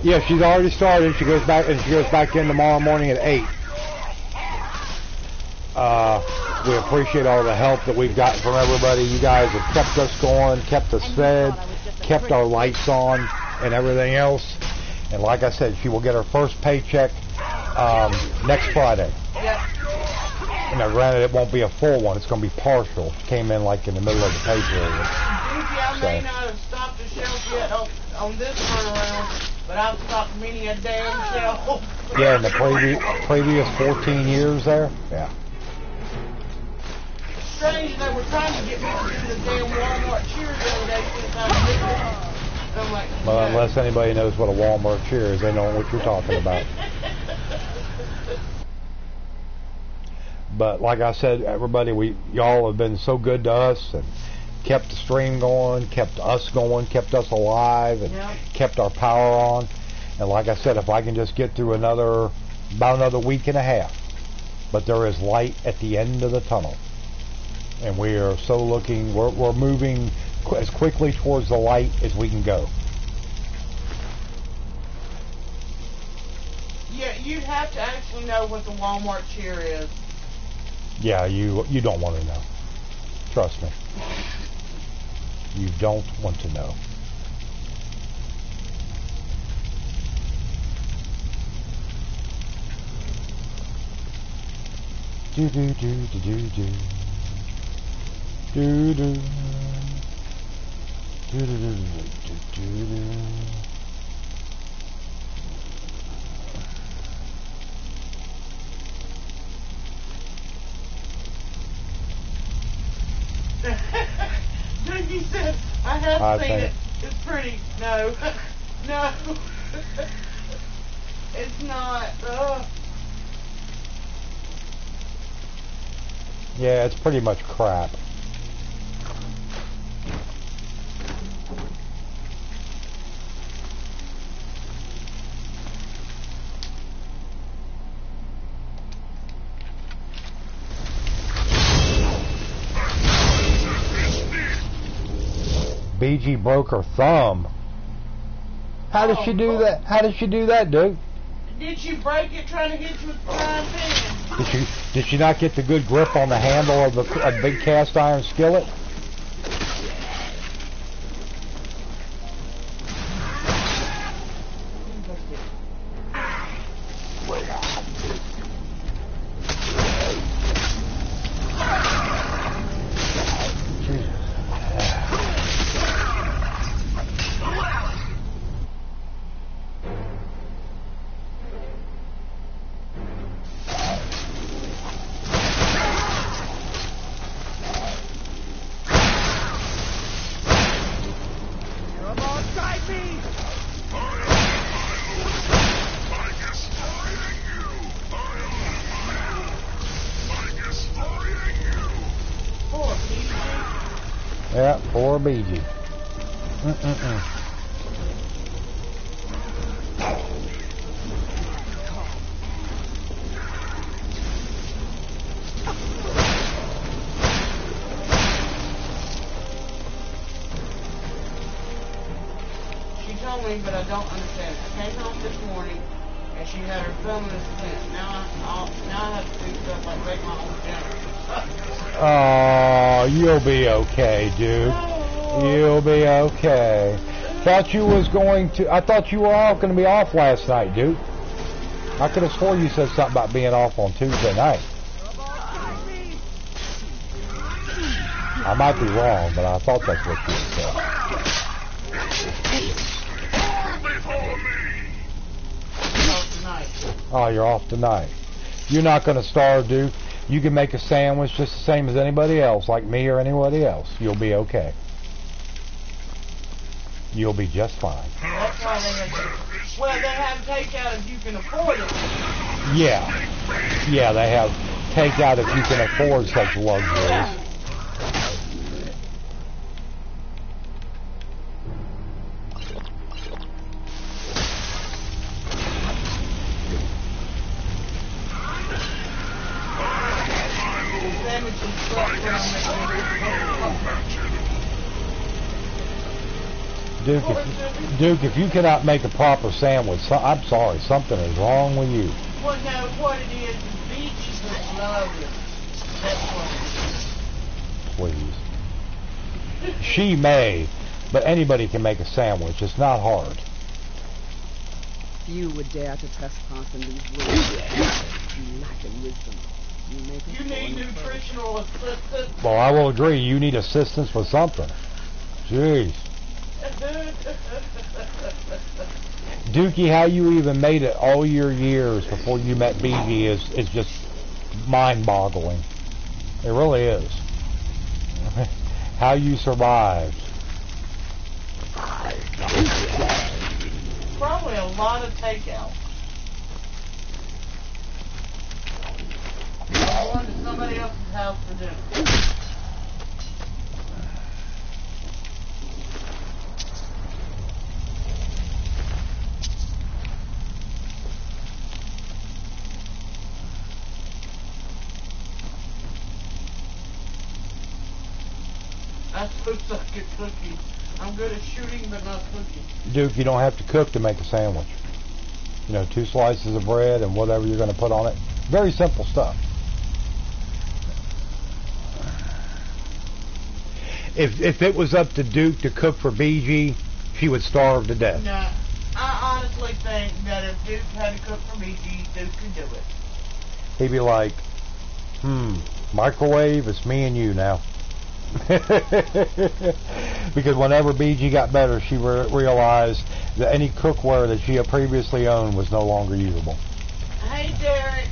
Yeah, she's already started. She goes back in tomorrow morning at 8. We appreciate all the help that we've gotten from everybody. You guys have kept us going, kept us fed, kept our lights on, and everything else. And like I said, she will get her first paycheck next Friday. Yep. And now, granted, it won't be a full one. It's going to be partial. Came in like in the middle of the pay period. I may not have stopped a shelf yet on this turnaround, but I've stopped many a damn shelf. Yeah, in the previous 14 years there? Yeah. Strange, they were trying to get me to do the damn Walmart cheer the other day since I was I'm like, well, unless anybody knows what a Walmart cheer is, they know what you're talking about. But like I said, everybody, y'all have been so good to us and kept the stream going, kept us going, kept us alive, and kept our power on. And like I said, if I can just get through about another week and a half, but there is light at the end of the tunnel, and we are so looking. We're moving as quickly towards the light as we can go. Yeah, you have to actually know what the Walmart cheer is. Yeah, you don't want to know. Trust me. You don't want to know. Do do do do do do. Do do. Do do do do do do. He said, I have seen it. It's pretty. No. No. It's not. Yeah, it's pretty much crap. BG broke her thumb. How did she do that? How did she do that, dude? Did she break it trying to hit you with the frying pan? Did she not get the good grip on the handle of a big cast iron skillet? Yeah, poor BG. She told me, but I don't understand. I came home this morning, and she had her thumb in a splint. Now I have to do stuff like make my own dinner. Oh, you'll be okay, dude. You'll be okay. thought you was going to. I thought you were all going to be off last night, dude. I could have swore you said something about being off on Tuesday night. I might be wrong, but I thought that's what you said. Oh, you're off tonight. You're not going to starve, dude. You can make a sandwich just the same as anybody else, like me or anybody else. You'll be okay. You'll be just fine. That's why they have. Well, they have takeout if you can afford it. Yeah, they have takeout if you can afford such luxuries. Duke, if you cannot make a proper sandwich, I'm sorry, something is wrong with you. Well, no, what it is BG's just love it. That's what it is. Please. She may, but anybody can make a sandwich. It's not hard. Few would dare to trespass in these woods. You lack in wisdom. You need nutritional assistance. Well, I will agree. You need assistance with something. Jeez. Dookie, how you even made it all your years before you met BG is just mind-boggling. It really is. How you survived. Probably a lot of takeout. Going to somebody else's house for dinner. I suck at cooking. I'm good at shooting, but not cooking. Duke, you don't have to cook to make a sandwich. You know, 2 slices of bread and whatever you're going to put on it. Very simple stuff. If it was up to Duke to cook for BG, she would starve to death. No, I honestly think that if Duke had to cook for BG, Duke could do it. He'd be like, microwave, it's me and you now. Because whenever BG got better, she realized that any cookware that she had previously owned was no longer usable. Hey, Derek.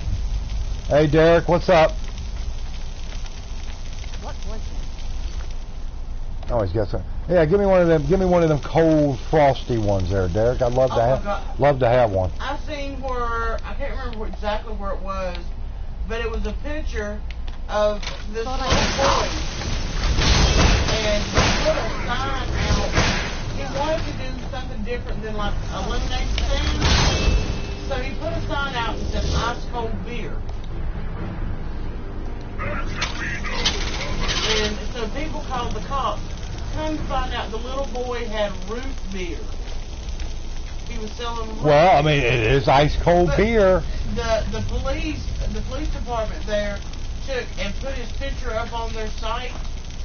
Hey, Derek, what's up? What was it? Oh, he's got some. Yeah, give me one of them. Give me one of them cold, frosty ones there, Derek. I'd love to have one. I seen where I can't remember exactly where it was, but it was a picture of this little boy, and he put a sign out. He wanted to do something different than like a lemonade stand, so he put a sign out that said ice cold beer. And so people called the cops. Come to find out the little boy had root beer. He was selling root Well, I beer. mean, it is ice cold beer. The police department there took and put his picture up on their site,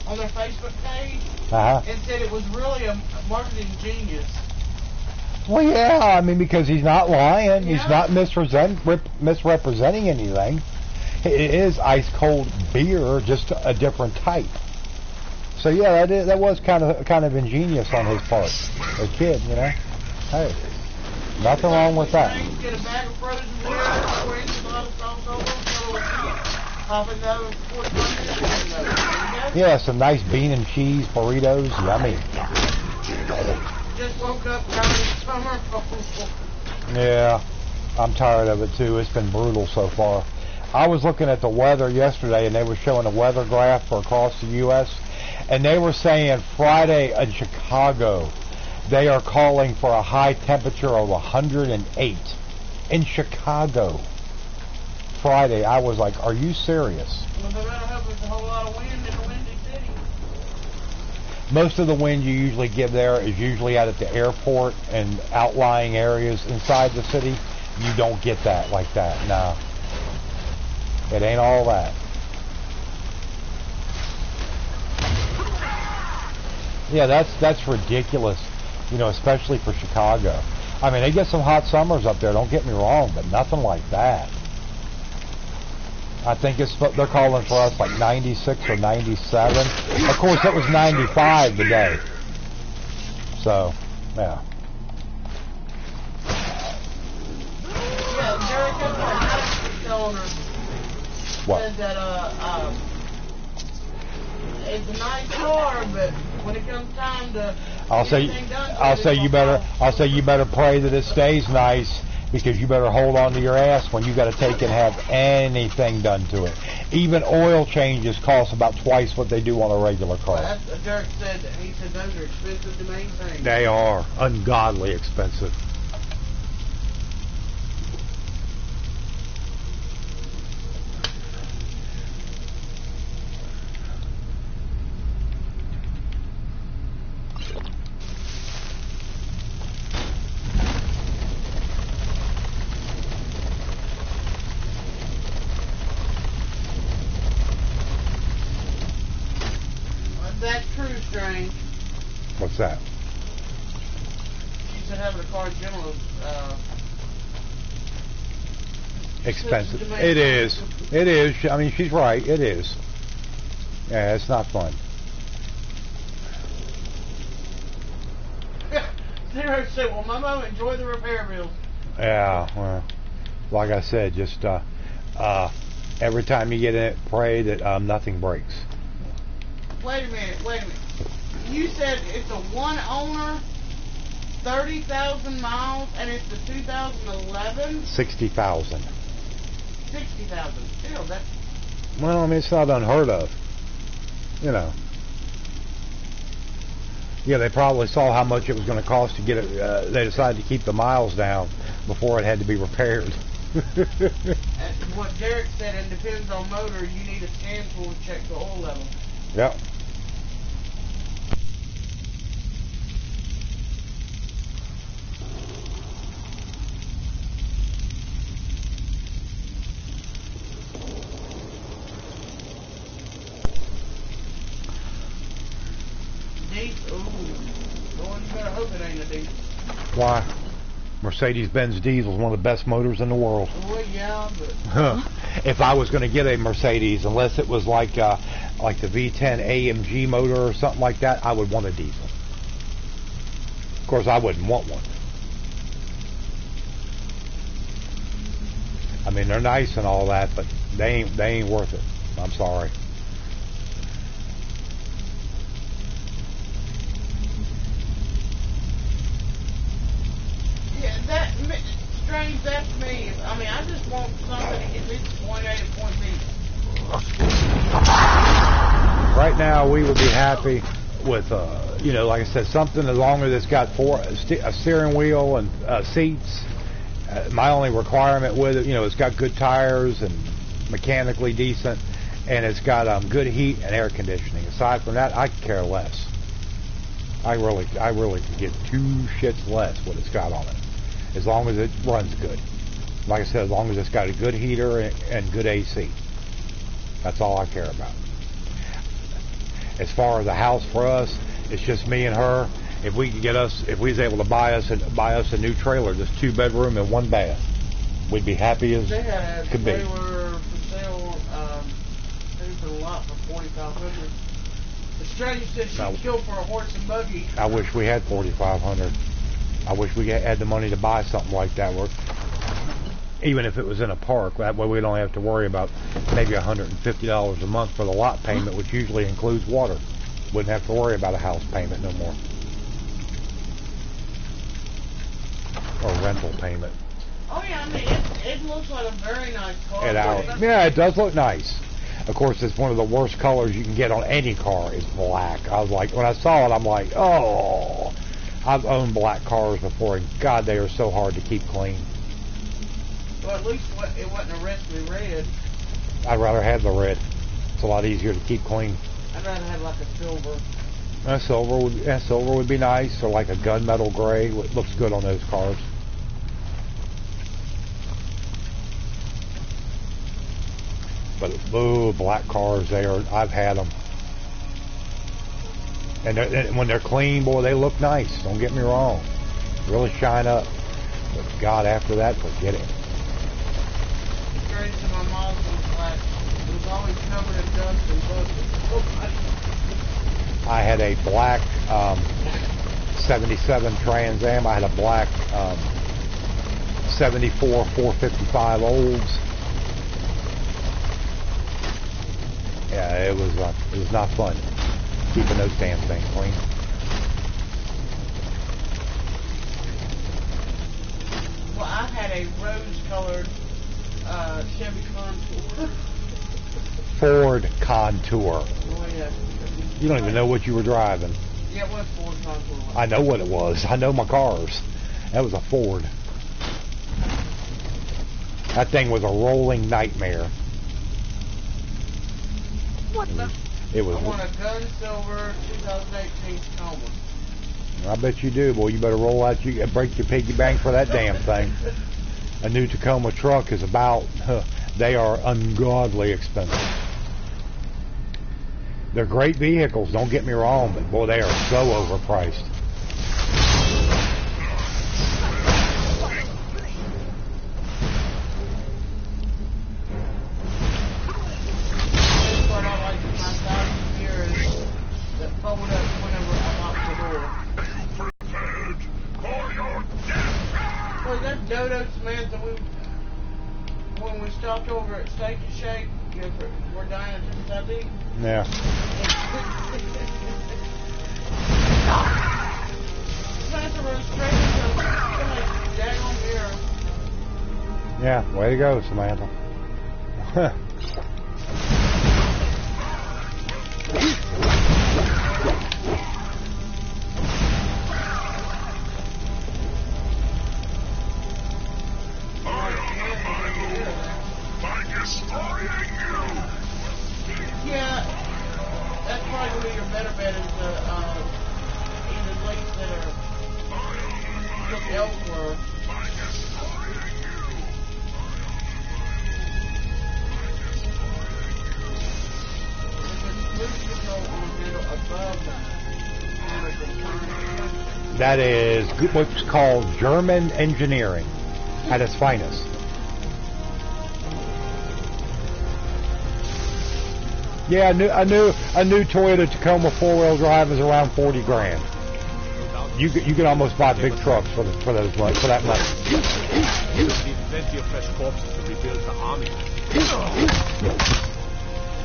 on their Facebook page, and said it was really a marketing genius. Well, yeah, I mean, because he's not lying. He's not misrepresenting anything. It is ice cold beer, just a different type. So yeah, that was kind of ingenious on his part. A kid, you know. Hey, nothing wrong with that. Get a bag of frozen beer, 4 inches of sauce over, pop it over 45 minutes. Yeah, some nice bean and cheese burritos. Yummy. Just woke up, got in summer. Yeah, I'm tired of it too. It's been brutal so far. I was looking at the weather yesterday, and they were showing a weather graph for across the U.S., and they were saying Friday in Chicago, they are calling for a high temperature of 108 in Chicago. Friday, I was like, are you serious? Well, they better hope there's a whole lot of wind in a windy city. Most of the wind you usually get there is usually out at the airport and outlying areas inside the city. You don't get that like that, no. It ain't all that. Yeah, that's ridiculous. You know, especially for Chicago. I mean, they get some hot summers up there, don't get me wrong, but nothing like that. I think they're calling for us like 96 or 97. Of course, it was 95 today. So, yeah. Yeah, Jericho owner What? said that it's a nice car, but when it comes time to I'll say you better pray that it stays nice, because you better hold on to your ass when you got to take and have anything done to it. Even oil changes cost about twice what they do on a regular car. Well, that's what Dirk said. He said those are expensive to maintain. They are ungodly expensive. That's true, Strange. What's that? She said having a car in general is Expensive. It is. It is. I mean, she's right. It is. Yeah, it's not fun. Zero said, well, Momo, enjoy the repair bills. Yeah, well, like I said, just every time you get in it, pray that nothing breaks. Wait a minute. You said it's a one owner, 30,000 miles, and it's the 2011? 60,000. 60,000. Still, that's... Well, I mean, it's not unheard of. You know. Yeah, they probably saw how much it was going to cost to get it. They decided to keep the miles down before it had to be repaired. That's what Derek said, and depends on motor. You need a scan tool to check the oil level. Yep. Diesel. Lord, you better hope it ain't a diesel. Why? Mercedes-Benz diesel is one of the best motors in the world. Well, yeah, but... If I was going to get a Mercedes, unless it was like the V10 AMG motor or something like that, I would want a diesel. Of course, I wouldn't want one. I mean, they're nice and all that, but they ain't worth it. I'm sorry. Yeah, Strange, that's me. I mean, I just want something to get me to point A to point B. Right now, we would be happy with, like I said, something as long as it's got a steering wheel and seats. My only requirement with it, it's got good tires and mechanically decent, and it's got good heat and air conditioning. Aside from that, I could care less. I really could give two shits less what it's got on it, as long as it runs good. Like I said, as long as it's got a good heater and good AC. That's all I care about. As far as the house for us, it's just me and her. If we was able to buy us a new trailer, just 2-bedroom and 1 bath, we'd be happy as could be. They were for sale, for a lot for $4,500. The Strange said she'd kill for a horse and buggy. I wish we had $4,500. I wish we had the money to buy something like that. Even if it was in a park, that way we don't have to worry about maybe $150 a month for the lot payment, which usually includes water. Wouldn't have to worry about a house payment no more. Or rental payment. Oh yeah, I mean, it looks like a very nice car. Yeah, it does look nice. Of course, it's one of the worst colors you can get on any car is black. I was like, when I saw it, I'm like, oh. I've owned black cars before, and God, they are so hard to keep clean. Well, at least it wasn't a restly red. I'd rather have the red. It's a lot easier to keep clean. I'd rather have like a silver. Silver would be nice, or like a gunmetal gray. It looks good on those cars. But black cars, I've had them. And when they're clean, boy, they look nice. Don't get me wrong. Really shine up. But God, after that, forget it. Straight to my mom's flat. It was always covered in dust and bugs. I had a black 77 Trans Am. I had a black 74 455 Olds. Yeah, it was not fun keeping those damn things clean. Well, I had a rose-colored Chevy Contour. Ford Contour. Oh, yeah. You don't even know what you were driving. Yeah, it was Ford Contour. I know what it was. I know my cars. That was a Ford. That thing was a rolling nightmare. What the? It was. I want a gun silver 2018 Tacoma. I bet you do, boy. You better roll out. You break your piggy bank for that damn thing. A new Tacoma truck is about. They are ungodly expensive. They're great vehicles. Don't get me wrong, but boy, they are so overpriced. When we stopped over at Steak and Shake, we're dining at Kentucky. Yeah. Samantha was straight into somebody's daggone mirror. Yeah, way to go, Samantha. Yeah, that's probably going to be your better bet is either lakes that are look elsewhere. That is what's called German engineering at its finest. Yeah, a new Toyota Tacoma 4-wheel drive is around 40 grand. You can almost buy big trucks for that money. You need plenty of fresh corpses to rebuild the army.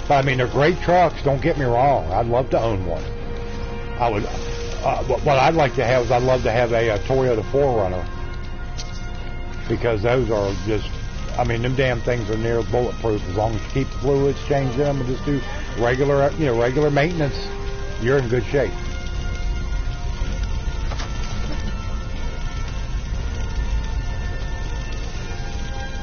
But I mean, they're great trucks. Don't get me wrong. I'd love to own one. I would. What I'd like to have is I'd love to have a Toyota 4Runner, because those are just. I mean, them damn things are near bulletproof. As long as you keep the fluids, change them, and just do regular maintenance, you're in good shape.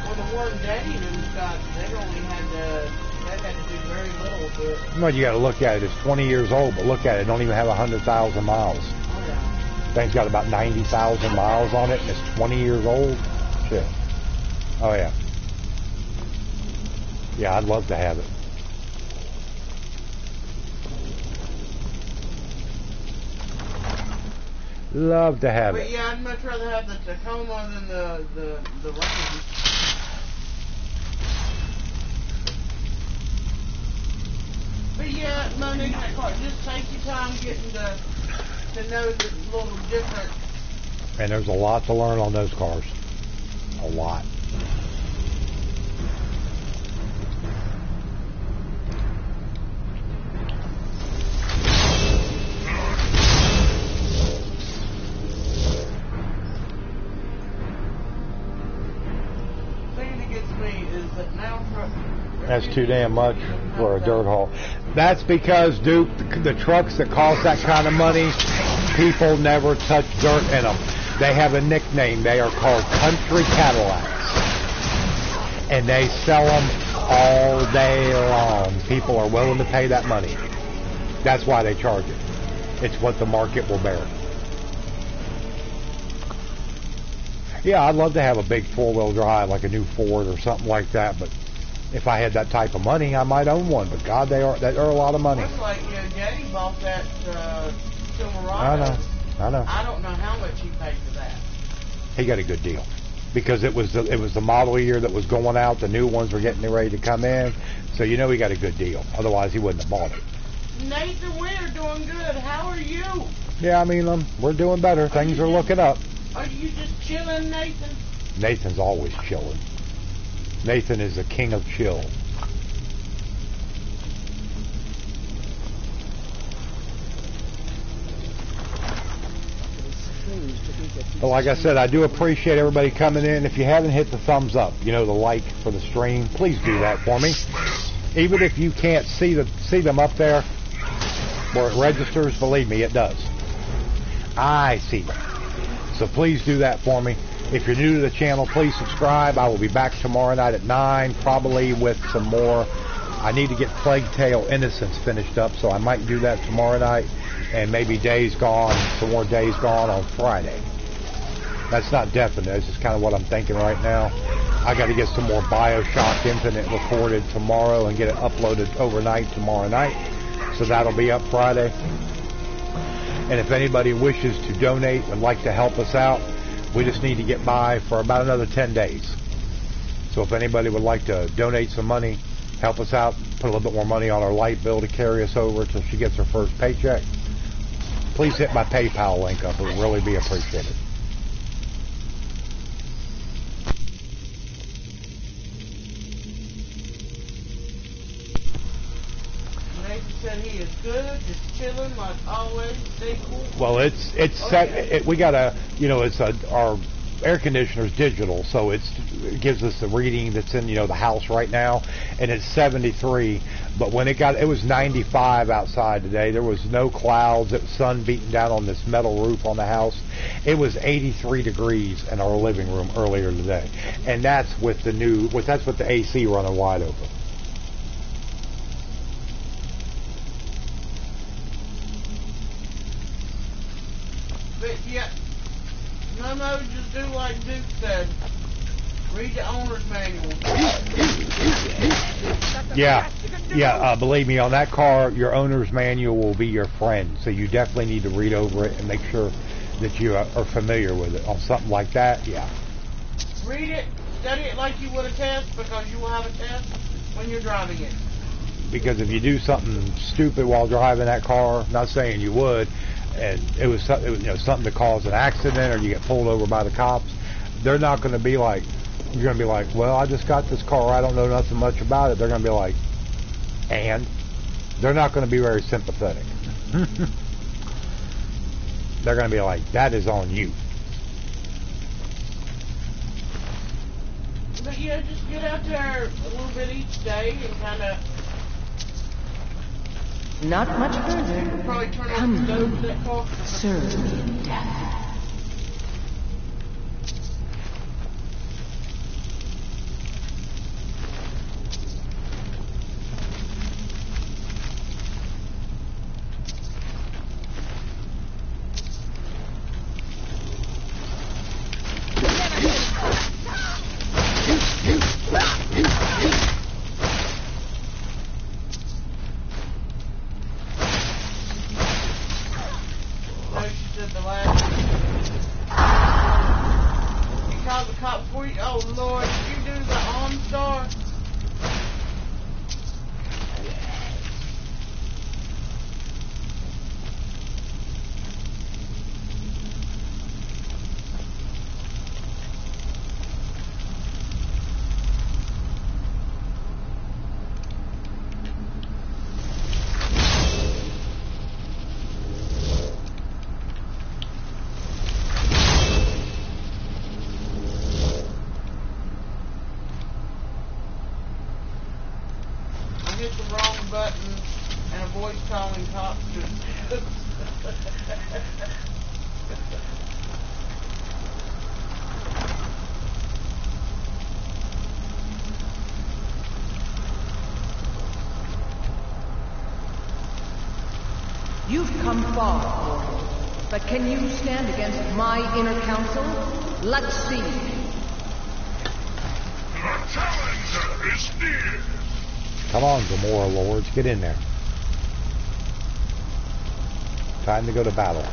Well, the one Daddy got, they only had to do very little to it. Well, you got to look at it. It's 20 years old, but look at it. It don't even have 100,000 miles. Oh, yeah. Thing's got about 90,000 miles on it, and it's 20 years old. Shit. Oh, yeah. Yeah, I'd love to have it. Love to have it. But yeah, I'd much rather have the Tacoma than the Range. But yeah, money in that car. Just take your time getting to know the little different. And there's a lot to learn on those cars. A lot. That's too damn much for a dirt haul. That's because, Duke, the trucks that cost that kind of money, people never touch dirt in them. They have a nickname. They are called country Cadillacs. And they sell them all day long. People are willing to pay that money. That's why they charge it. It's what the market will bear. Yeah, I'd love to have a big 4-wheel drive, like a new Ford or something like that, but If I had that type of money, I might own one. But God, they're a lot of money. Looks like Daddy bought that Silverado. I know. I don't know how much he paid for that. He got a good deal because it was the model year that was going out. The new ones were getting ready to come in, so you know he got a good deal. Otherwise, he wouldn't have bought it. Nathan, we're doing good. How are you? Yeah, I mean, we're doing better. Things are looking up. Are you just chilling, Nathan? Nathan's always chilling. Nathan is the king of chill. But like I said, I do appreciate everybody coming in. If you haven't hit the thumbs up, the like for the stream, please do that for me. Even if you can't see them up there where it registers, believe me, it does. I see them. So please do that for me. If you're new to the channel, please subscribe. I will be back tomorrow night at 9, probably with some more. I need to get Plague Tale Innocence finished up, so I might do that tomorrow night. And maybe some more Days Gone on Friday. That's not definite. It's just kind of what I'm thinking right now. I got to get some more BioShock Infinite recorded tomorrow and get it uploaded overnight tomorrow night. So that'll be up Friday. And if anybody wishes to donate, would like to help us out, we just need to get by for about another 10 days. So if anybody would like to donate some money, help us out, put a little bit more money on our light bill to carry us over till she gets her first paycheck, please hit my PayPal link up. It would really be appreciated. Nathan said he is good, just chilling like always. Stay cool. Well, it's set. We got our air conditioner's digital, so it gives us the reading that's in the house right now, and it's 73. But when it was 95 outside today, there was no clouds. It was sun beating down on this metal roof on the house. It was 83 degrees in our living room earlier today, and that's with the AC running wide open. But yeah, no, just do like Duke said. Read the owner's manual. Yeah. Believe me, on that car, your owner's manual will be your friend. So you definitely need to read over it and make sure that you are familiar with it. On something like that, yeah. Read it, study it like you would a test, because you will have a test when you're driving it. Because if you do something stupid while driving that car, not saying you would, and it was something to cause an accident, or you get pulled over by the cops, they're not going to be like, you're going to be like, well, I just got this car, I don't know nothing much about it. They're going to be like, and they're not going to be very sympathetic. They're going to be like, that is on you. But yeah, just get out there a little bit each day and kind of. Not much further. Probably turn on the stove that car. Serve me death. You've come far, but can you stand against my inner council? Let's see. challenger is near. Come on, Gamora Lords, get in there. Time to go to battle. The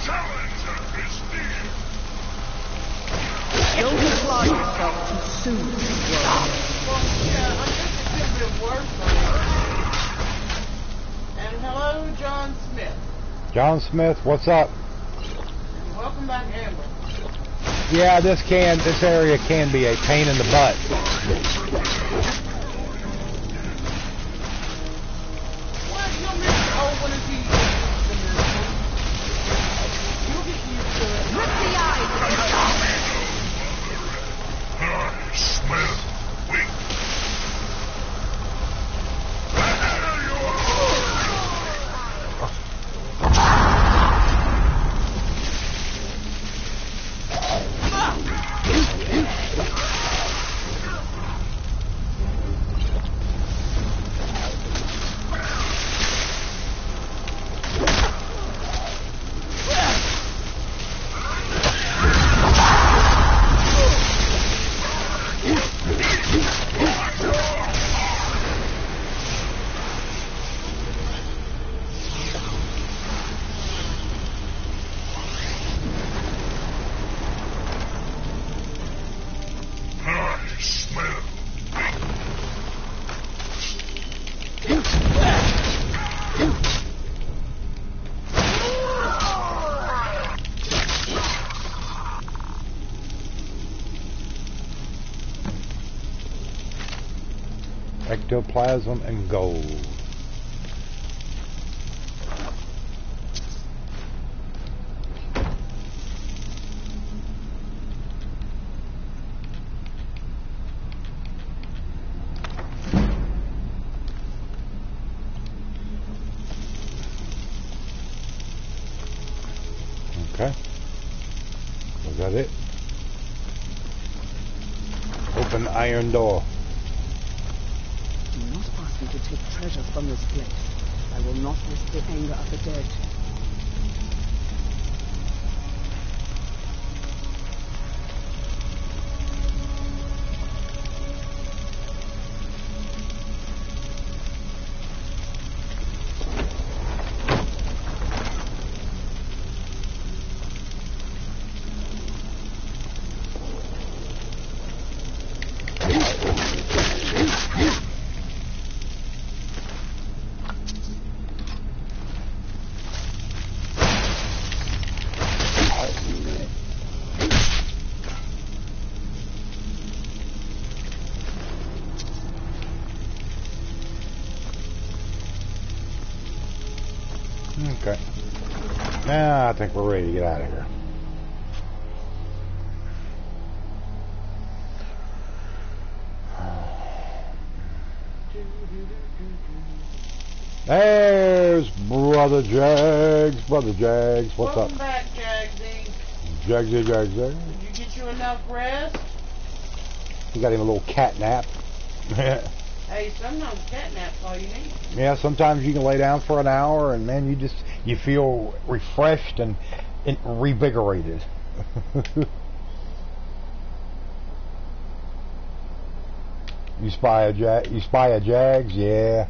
challenger is near. Don't apply yourself too soon. Well, yeah, I guess it could have been worse. And hello, John Smith. John Smith, what's up? Welcome back, Amber. Yeah, this area can be a pain in the butt. Ectoplasm and gold. Okay. Was that it? Open iron door. Do not ask me to take treasure from this place. I will not risk the anger of the dead. Okay. Now I think we're ready to get out of here. There's Brother Jags. Brother Jags, what's Welcome up? back, Jagsy. Jagsy, Jagsy. Did you get you enough rest? He got him a little cat nap. Hey, sometimes catnap's all you need. Yeah, sometimes you can lay down for an hour and man, you feel refreshed and revigorated. You spy a Jags? Yeah.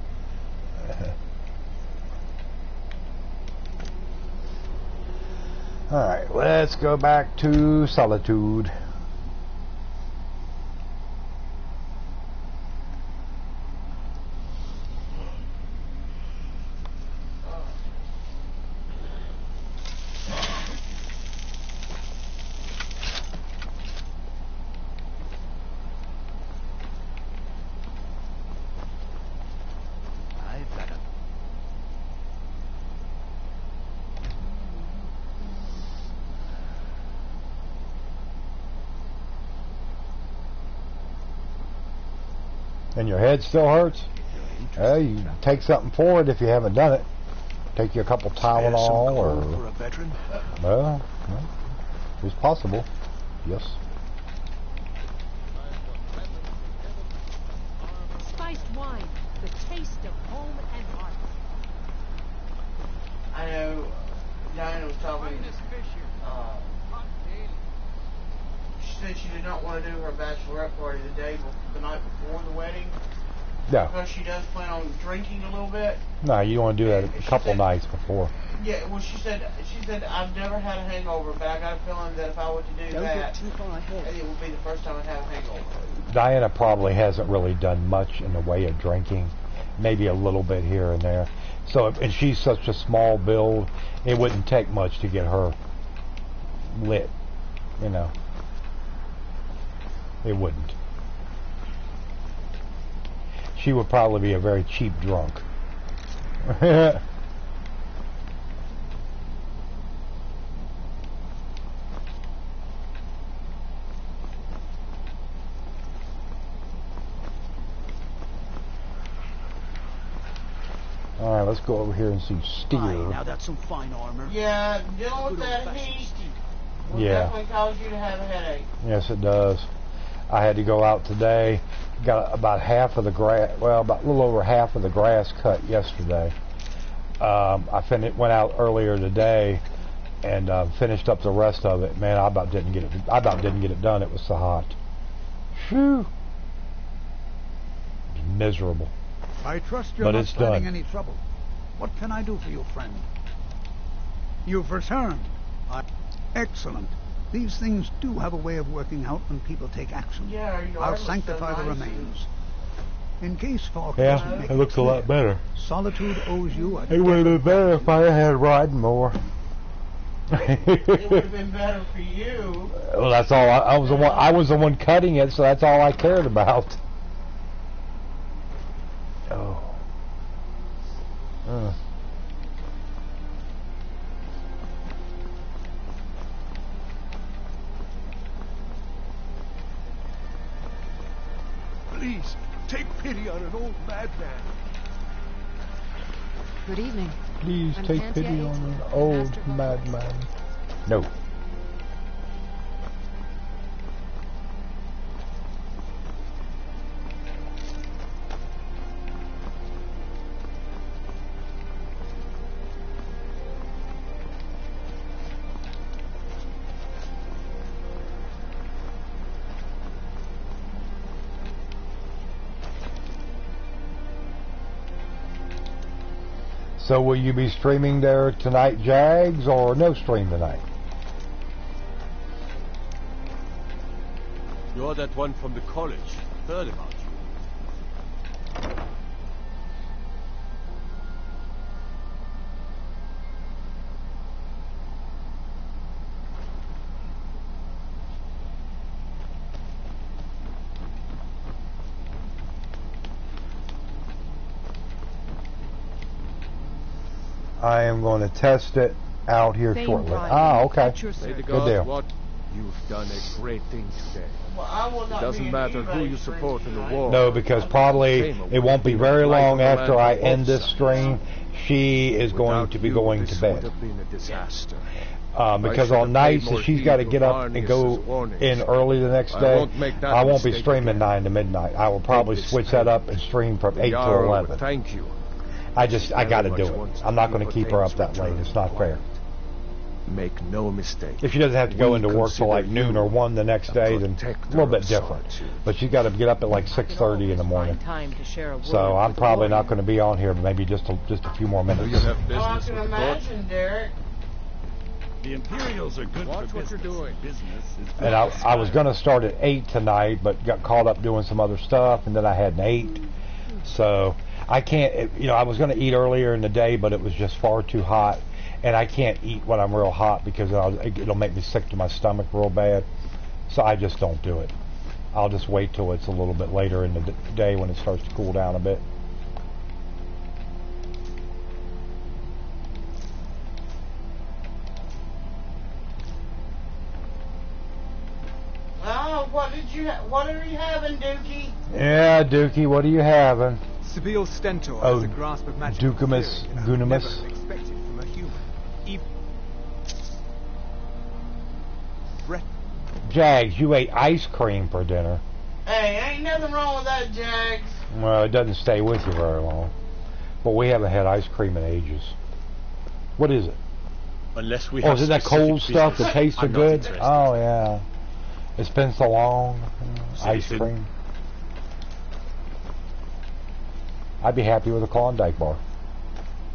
Alright, let's go back to Solitude. And your head still hurts? You take something for it if you haven't done it. Take you a couple Tylenol or... For a veteran? Well, it's possible. Yes. Spiced wine, the taste of home and heart. I know Diana was talking not want to do her bachelorette party the night before the wedding. Yeah. Because she does plan on drinking a little bit. No, you want to do that a couple nights before. Yeah, well, she said I've never had a hangover, but I got a feeling that if I were to do that, it would be the first time I'd have a hangover. Diana probably hasn't really done much in the way of drinking, maybe a little bit here and there. So, and she's such a small build, it wouldn't take much to get her lit, you know. It wouldn't. She would probably be a very cheap drunk. Alright, let's go over here and see Steer. Now that's some fine armor. Yeah, dealing with that heat will definitely cause you to have a headache. Yes, it does. I had to go out today. Got about half of the grass, well, about a little over half of the grass cut yesterday. I went out earlier today and finished up the rest of it. Man, I about didn't get it done. It was so hot. Phew. It was miserable. I trust you're not finding any trouble. What can I do for you, friend? You've returned. Excellent. These things do have a way of working out when people take action. Yeah, I'll sanctify the remains. In case Falk it looks a lot better. Solitude owes you a... It would have been better if I had riding more. It would have been better for you. Well, that's all. I was the one cutting it, so that's all I cared about. Oh. Please, take pity on an old madman. Good evening. Please take pity on an old madman. No. So will you be streaming there tonight, Jags, or no stream tonight? You're that one from the college. Heard about you. I am going to test it out here shortly. Ah, okay. Good deal. What? You've done a great thing today. Well, I will not it doesn't matter who you support in the war. No, because probably it won't be very long after I end this stream. She is going to be going to bed. Would have been a disaster. Because on nights, if she's got to get up and go in early the next day, I won't be streaming 9 to midnight. I will probably switch that up and stream from 8 to 11. Thank you. I got to do it. I'm not going to keep her up that late. It's not fair. Make no mistake. If she doesn't have to go into work till like noon or 1 the next day, then a little bit different. But she's got to get up at like 6:30 in the morning. So I'm probably not going to be on here, but maybe just a few more minutes. Oh, I can imagine, Derek. The Imperials are good for business. What you're doing. Business is And I was going to start at 8 tonight, but got caught up doing some other stuff, and then I had an 8. So I can't, I was going to eat earlier in the day, but it was just far too hot. And I can't eat when I'm real hot because it'll make me sick to my stomach real bad. So I just don't do it. I'll just wait till it's a little bit later in the day when it starts to cool down a bit. Oh, what are you having, Dookie? Yeah, Dookie, what are you having? Seville Stentor has a grasp of magic. Ducamus Gunamus. Jags, you ate ice cream for dinner. Hey, ain't nothing wrong with that, Jags. Well, it doesn't stay with you very long. But we haven't had ice cream in ages. What is it? Unless we have is it that cold stuff that tastes so good? Oh, yeah. It's been so long. Ice cream. I'd be happy with a Klondike bar.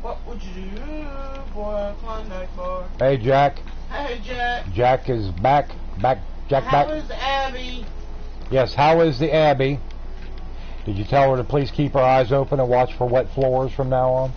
What would you do for a Klondike bar? Hey, Jack. Hey, Jack. Jack is back. Jack back. How is Abby? Yes, how is the Abby? Did you tell her to please keep her eyes open and watch for wet floors from now on?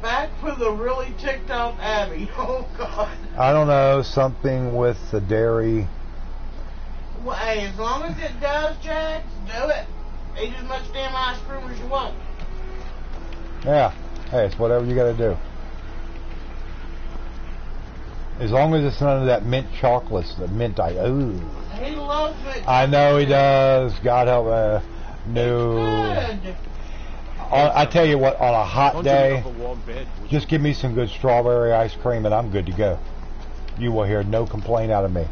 Back with a really ticked off Abby. Oh, God. I don't know, something with the dairy. Well, hey, as long as it does, Jack, do it. Eat as much damn ice cream as you want. Yeah. Hey, it's whatever you gotta do. As long as it's none of that mint chocolates, the mint ooh. He loves it. I know he does. God help no. It's good. I tell you what, on a hot day, just give me some good strawberry ice cream and I'm good to go. You will hear no complaint out of me.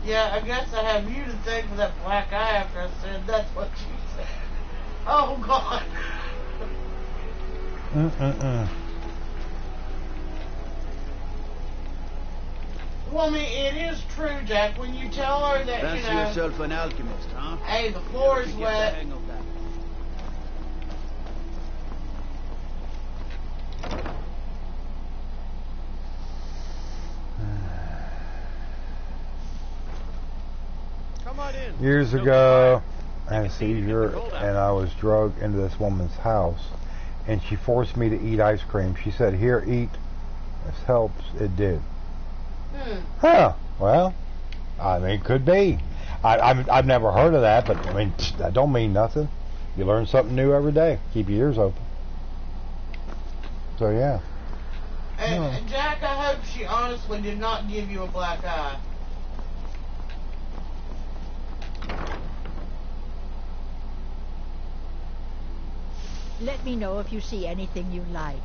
Yeah, I guess I have you to thank for that black eye after I said that's what you said. Oh, God. Well, I mean, it is true, Jack. When you tell her that, Fancy you know... yourself an alchemist, huh? Hey, the floor is wet. Come on in. Years ago, I had a seizure and I was drugged into this woman's house and she forced me to eat ice cream. She said, "Here, eat. This helps." It did. Huh. Well, I mean, could be. I've never heard of that, but I mean, that don't mean nothing. You learn something new every day. Keep your ears open. So, yeah. And Jack, I hope she honestly did not give you a black eye. Let me know if you see anything you like.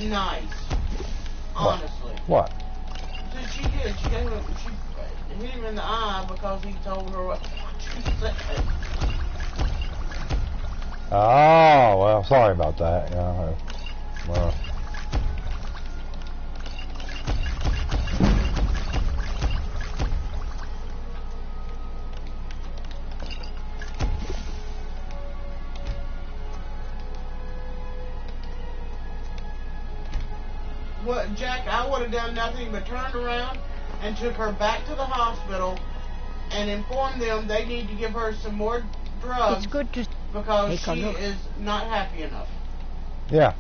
Nice. Honestly. What? So she did. She hit him in the eye because he told her what she said. Oh, well, sorry about that. Yeah. Well. What, Jack, I would have done nothing but turned around and took her back to the hospital and informed them they need to give her some more drugs. It's good to because she is not happy enough. Yeah.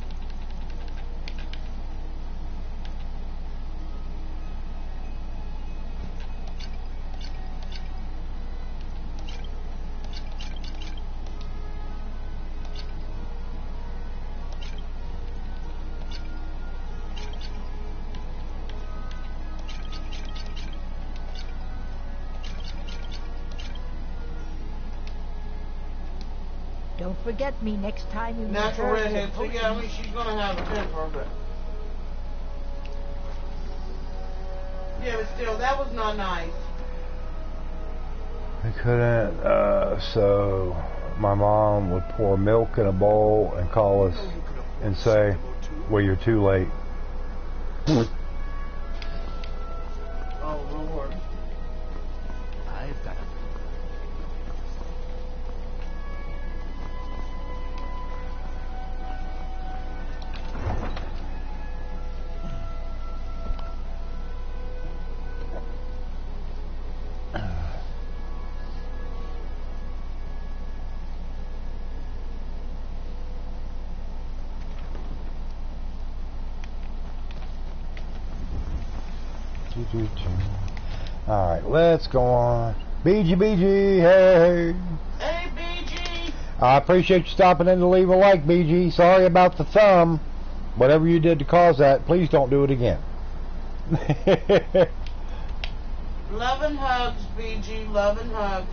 Don't forget me next time you Natural redhead, so yeah, I mean, she's going to have a temper, but... Yeah, but still, that was not nice. I couldn't, so my mom would pour milk in a bowl and call us and say, "Well, you're too late." Oh, Lord. I've got a... Alright, let's go on. BG, hey! Hey, BG! I appreciate you stopping in to leave a like, BG. Sorry about the thumb. Whatever you did to cause that, please don't do it again. Love and hugs, BG. Love and hugs.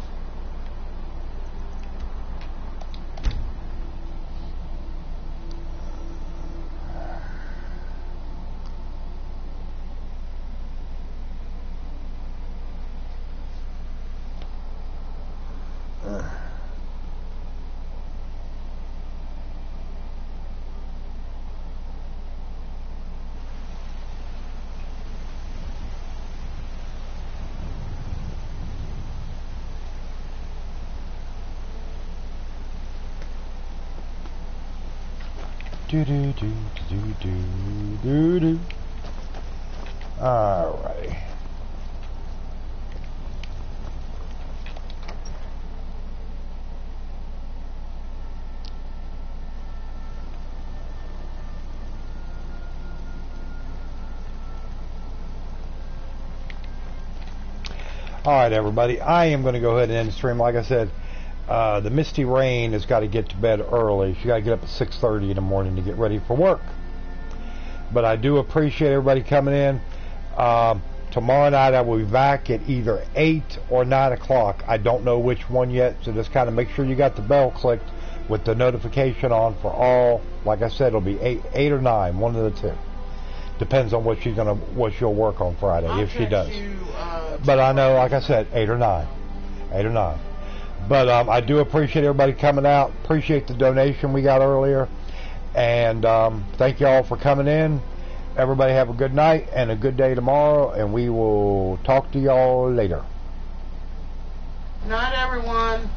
Do do do do do do do. Alrighty. Alright, everybody. I am going to go ahead and end the stream. Like I said, the Misty Rain has got to get to bed early. She got to get up at 6:30 in the morning to get ready for work. But I do appreciate everybody coming in. Tomorrow night I will be back at either 8 or 9 o'clock. I don't know which one yet, so just kind of make sure you got the bell clicked with the notification on for all. Like I said, it'll be 8 or 9, one of the two. Depends on what she'll work on Friday, if she does. But I know, like I said, 8 or 9. 8 or 9. But I do appreciate everybody coming out. Appreciate the donation we got earlier. And thank you all for coming in. Everybody have a good night and a good day tomorrow. And we will talk to y'all later. Night, everyone.